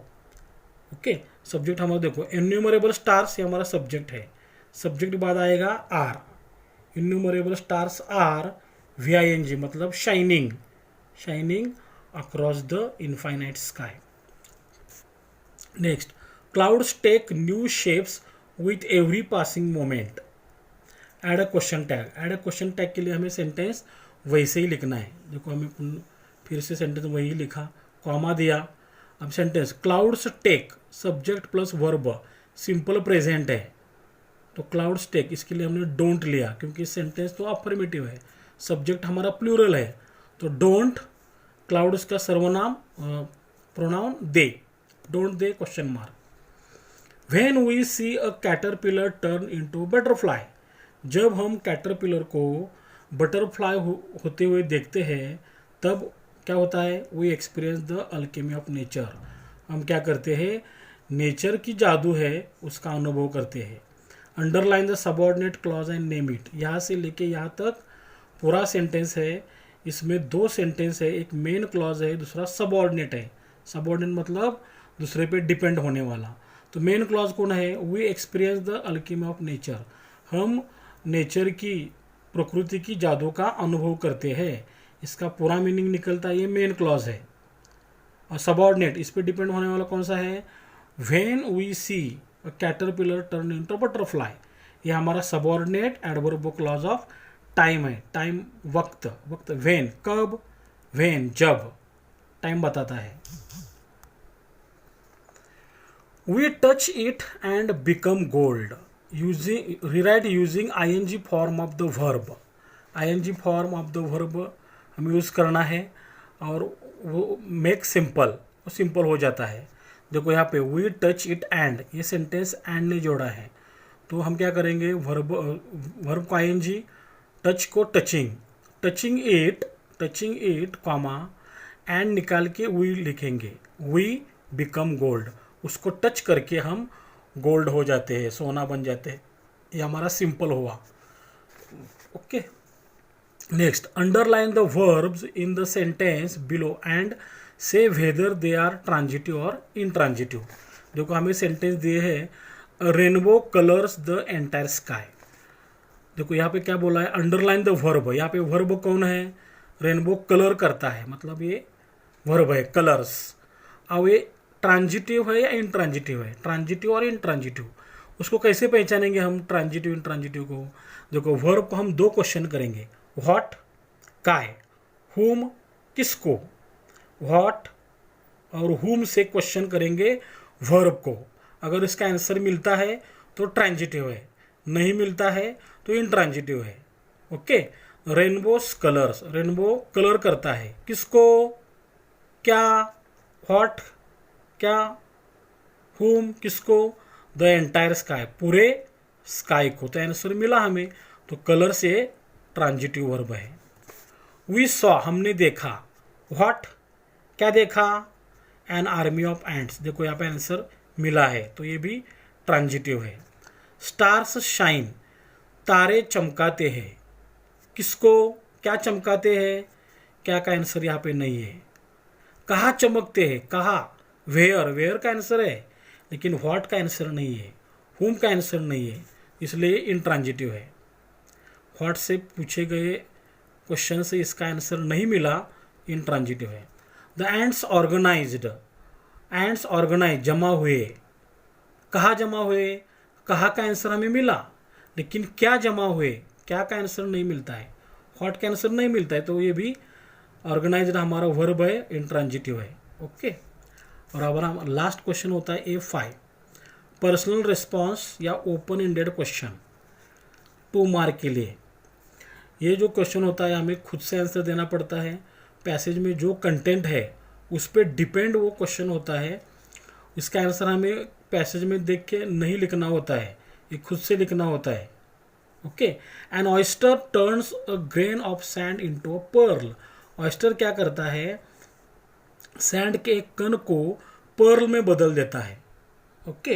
Okay, subject हमारा देखो इन्यूमरेबल स्टार्स ये हमारा सब्जेक्ट है, सब्जेक्ट बाद आएगा are, innumerable stars are VING मतलब shining, shining across the infinite sky. Next, clouds take new shapes with every passing moment. Add a question tag, add a question tag के लिए हमें सेंटेंस वैसे ही लिखना है, देखो हमें फिर से सेंटेंस वही लिखा, कॉमा दिया, अब sentence clouds take subject plus verb simple present है, तो क्लाउड्स टेक इसके लिए हमने डोंट लिया क्योंकि सेंटेंस तो अफर्मेटिव है, सब्जेक्ट हमारा प्लूरल है, तो डोंट, क्लाउड्स का सर्वनाम pronoun they, don't they question mark. When we see a caterpillar turn into butterfly, जब हम कैटरपिलर को बटरफ्लाई होते हुए देखते हैं तब क्या होता है, we experience the alchemy of nature, हम क्या करते हैं, नेचर की जादू है उसका अनुभव करते हैं। Underline the subordinate clause and name it, यहाँ से लेके यहाँ तक पूरा सेंटेंस है, इसमें 2 सेंटेंस है, एक मेन क्लॉज है, दूसरा सबऑर्डिनेट है, सबऑर्डिनेट मतलब दूसरे पे डिपेंड होने वाला। तो मेन क्लॉज कौन है, we experience the alchemy of nature, हम नेचर की, प्रकृति की जादू का अनुभव करते हैं, इसका पूरा मीनिंग निकलता है, ये मेन क्लॉज है। और सबऑर्डिनेट इस पे डिपेंड होने वाला कौन सा है, when we see a caterpillar turn into butterfly, ये हमारा subordinate adverb clause of time है, टाइम वक्त, वक्त व्हेन कब, व्हेन जब, टाइम बताता है। We touch it and become gold, using rewrite using ING form of the verb, ING form of the verb हमें यूज़ करना है और वो मेक सिंपल, वो सिंपल हो जाता है। देखो यहाँ पे वी टच इट एंड, ये सेंटेंस एंड ने जोड़ा है, तो हम क्या करेंगे, वर्ब को ING, टच को touching, touching it comma and निकाल के वी लिखेंगे, वी बिकम गोल्ड, उसको टच करके हम गोल्ड हो जाते हैं, सोना बन जाते हैं, ये हमारा सिंपल हुआ। Okay, next, underline the verbs in the sentence below and से वेदर दे आर ट्रांजिटिव और इनट्रांजिटिव। देखो हमें सेंटेंस दिए हैं, rainbow colours the entire sky, देखो यहाँ पे क्या बोला है, अंडरलाइन द वर्ब, यहाँ पे वर्ब कौन है, रेनबो कलर करता है, मतलब ये वर्ब है कलर्स। अब ये ट्रांजिटिव है या इनट्रांजिटिव है, ट्रांजिटिव और इनट्रांजिटिव, उसको कैसे पहचानेंगे हम ट्रांजिटिव इनट्रांजिटिव को, देखो वर्ब को हम 2 क्वेश्चन करेंगे, व्हाट काय, हुम किसको, व्हाट और हुम से क्वेश्चन करेंगे वर्ब को, अगर इसका आंसर मिलता है तो ट्रांजिटिव है, नहीं मिलता है तो इनट्रांजिटिव है। Okay, rainbows colours, rainbow colour करता है किसको, क्या, व्हाट क्या, हुम किसको, द एंटायर स्काई पूरे स्काई को, तो आंसर मिला हमें, तो कलर से ट्रांजिटिव वर्ब है। वी सॉ हमने देखा, व्हाट क्या देखा, एन आर्मी ऑफ एंट्स, देखो यहाँ पे आंसर मिला है, तो ये भी ट्रांजिटिव है। स्टार्स शाइन तारे चमकाते हैं, किसको, क्या चमकाते हैं, क्या का आंसर यहाँ पे नहीं है। कहाँ चमकते हैं, कहाँ, वेयर, वेयर का आंसर है, लेकिन व्हाट का आंसर नहीं है, हुम का आंसर नहीं है, इसलिए इनट्रांजिटिव है। व्हाट से पूछे गए क्वेश्चन से इसका आंसर नहीं मिला, इनट्रांजिटिव है। The ants organized, ants organize जमा हुए, कहाँ जमा हुए, कहाँ का आंसर हमें मिला, लेकिन क्या जमा हुए, क्या का आंसर नहीं मिलता है, व्हाट का आंसर नहीं मिलता है, तो ये भी ऑर्गेनाइज्ड हमारा वर्ब है, इनट्रांजिटिव है। ओके, और अब हम लास्ट क्वेश्चन होता है A5, पर्सनल रिस्पॉन्स या ओपन एंडेड क्वेश्चन 2 मार्क के लिए। ये जो क्वेश्चन होता है हमें खुद से आंसर देना पड़ता है, पैसेज में जो कंटेंट है उस पर डिपेंड वो क्वेश्चन होता है, इसका आंसर हमें पैसेज में देख के नहीं लिखना होता है, ये खुद से लिखना होता है। Okay, an oyster turns a grain of sand into a pearl, oyster क्या करता है, सैंड के एक कण को पर्ल में बदल देता है। Okay,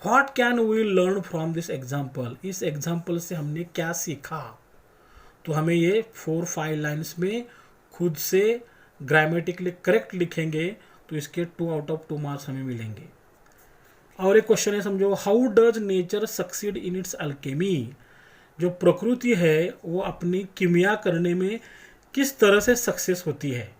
what can we learn from this example, इस एग्जाम्पल से हमने क्या सीखा, तो हमें ये 4-5 लाइन्स में खुद से ग्रामेटिकली करेक्ट लिखेंगे तो इसके 2 आउट ऑफ 2 मार्क्स हमें मिलेंगे। और एक क्वेश्चन है, समझो, how does nature succeed in its Alchemy. जो प्रकृति है वो अपनी किमिया करने में किस तरह से सक्सेस होती है।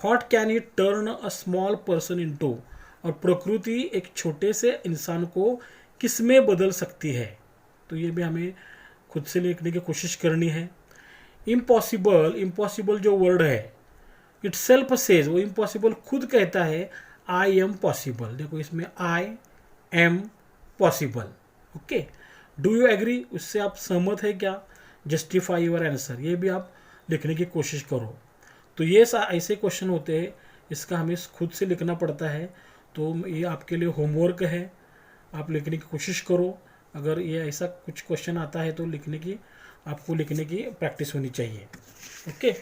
What can it turn a small person into. और प्रकृति एक छोटे से इंसान को किस में बदल सकती है। तो ये भी हमें खुद से लिखने की कोशिश करनी है। इम्पॉसिबल, इम्पॉसिबल जो वर्ड है, इट सेल्फ सेज, वो इम्पॉसिबल खुद कहता है आई एम पॉसिबल। देखो इसमें I am possible. Okay, do you agree, उससे आप सहमत है क्या। जस्टिफाई योर आंसर, ये भी आप लिखने की कोशिश करो। तो ये ऐसे क्वेश्चन होते हैं, इसका हमें खुद से लिखना पड़ता है। तो ये आपके लिए होमवर्क है, आप लिखने की कोशिश करो। अगर ये ऐसा कुछ क्वेश्चन आता है तो आपको लिखने की प्रैक्टिस होनी चाहिए। ओके,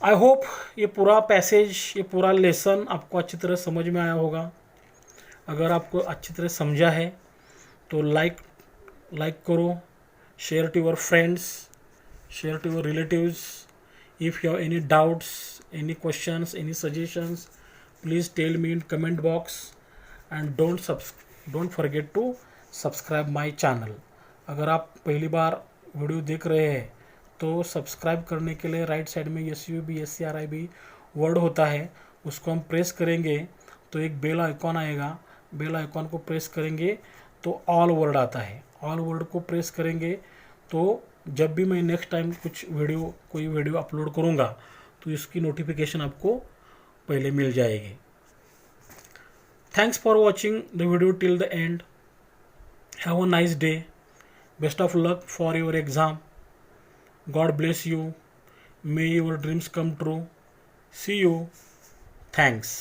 आई होप ये पूरा पैसेज, ये पूरा लेसन आपको अच्छी तरह समझ में आया होगा। अगर आपको अच्छी तरह समझा है तो लाइक करो, share to your friends, share to your relatives. If you have any doubts, any questions, any suggestions, please tell me in comment box, and don't forget to subscribe my channel. अगर आप पहली बार video देख रहे हैं तो subscribe करने के लिए राइट साइड में SUBSCRIB वर्ड होता है, उसको हम प्रेस करेंगे तो एक बेल आइकॉन आएगा। बेल आइकॉन को प्रेस करेंगे तो ऑल वर्ड आता है। ऑल वर्ड को प्रेस करेंगे तो जब भी मैं नेक्स्ट टाइम कोई वीडियो अपलोड करूँगा तो इसकी नोटिफिकेशन आपको पहले मिल जाएगी। Thanks for watching the video till the end. Have a nice day. Best of luck for your exam. God bless you. May your dreams come true. See you. Thanks.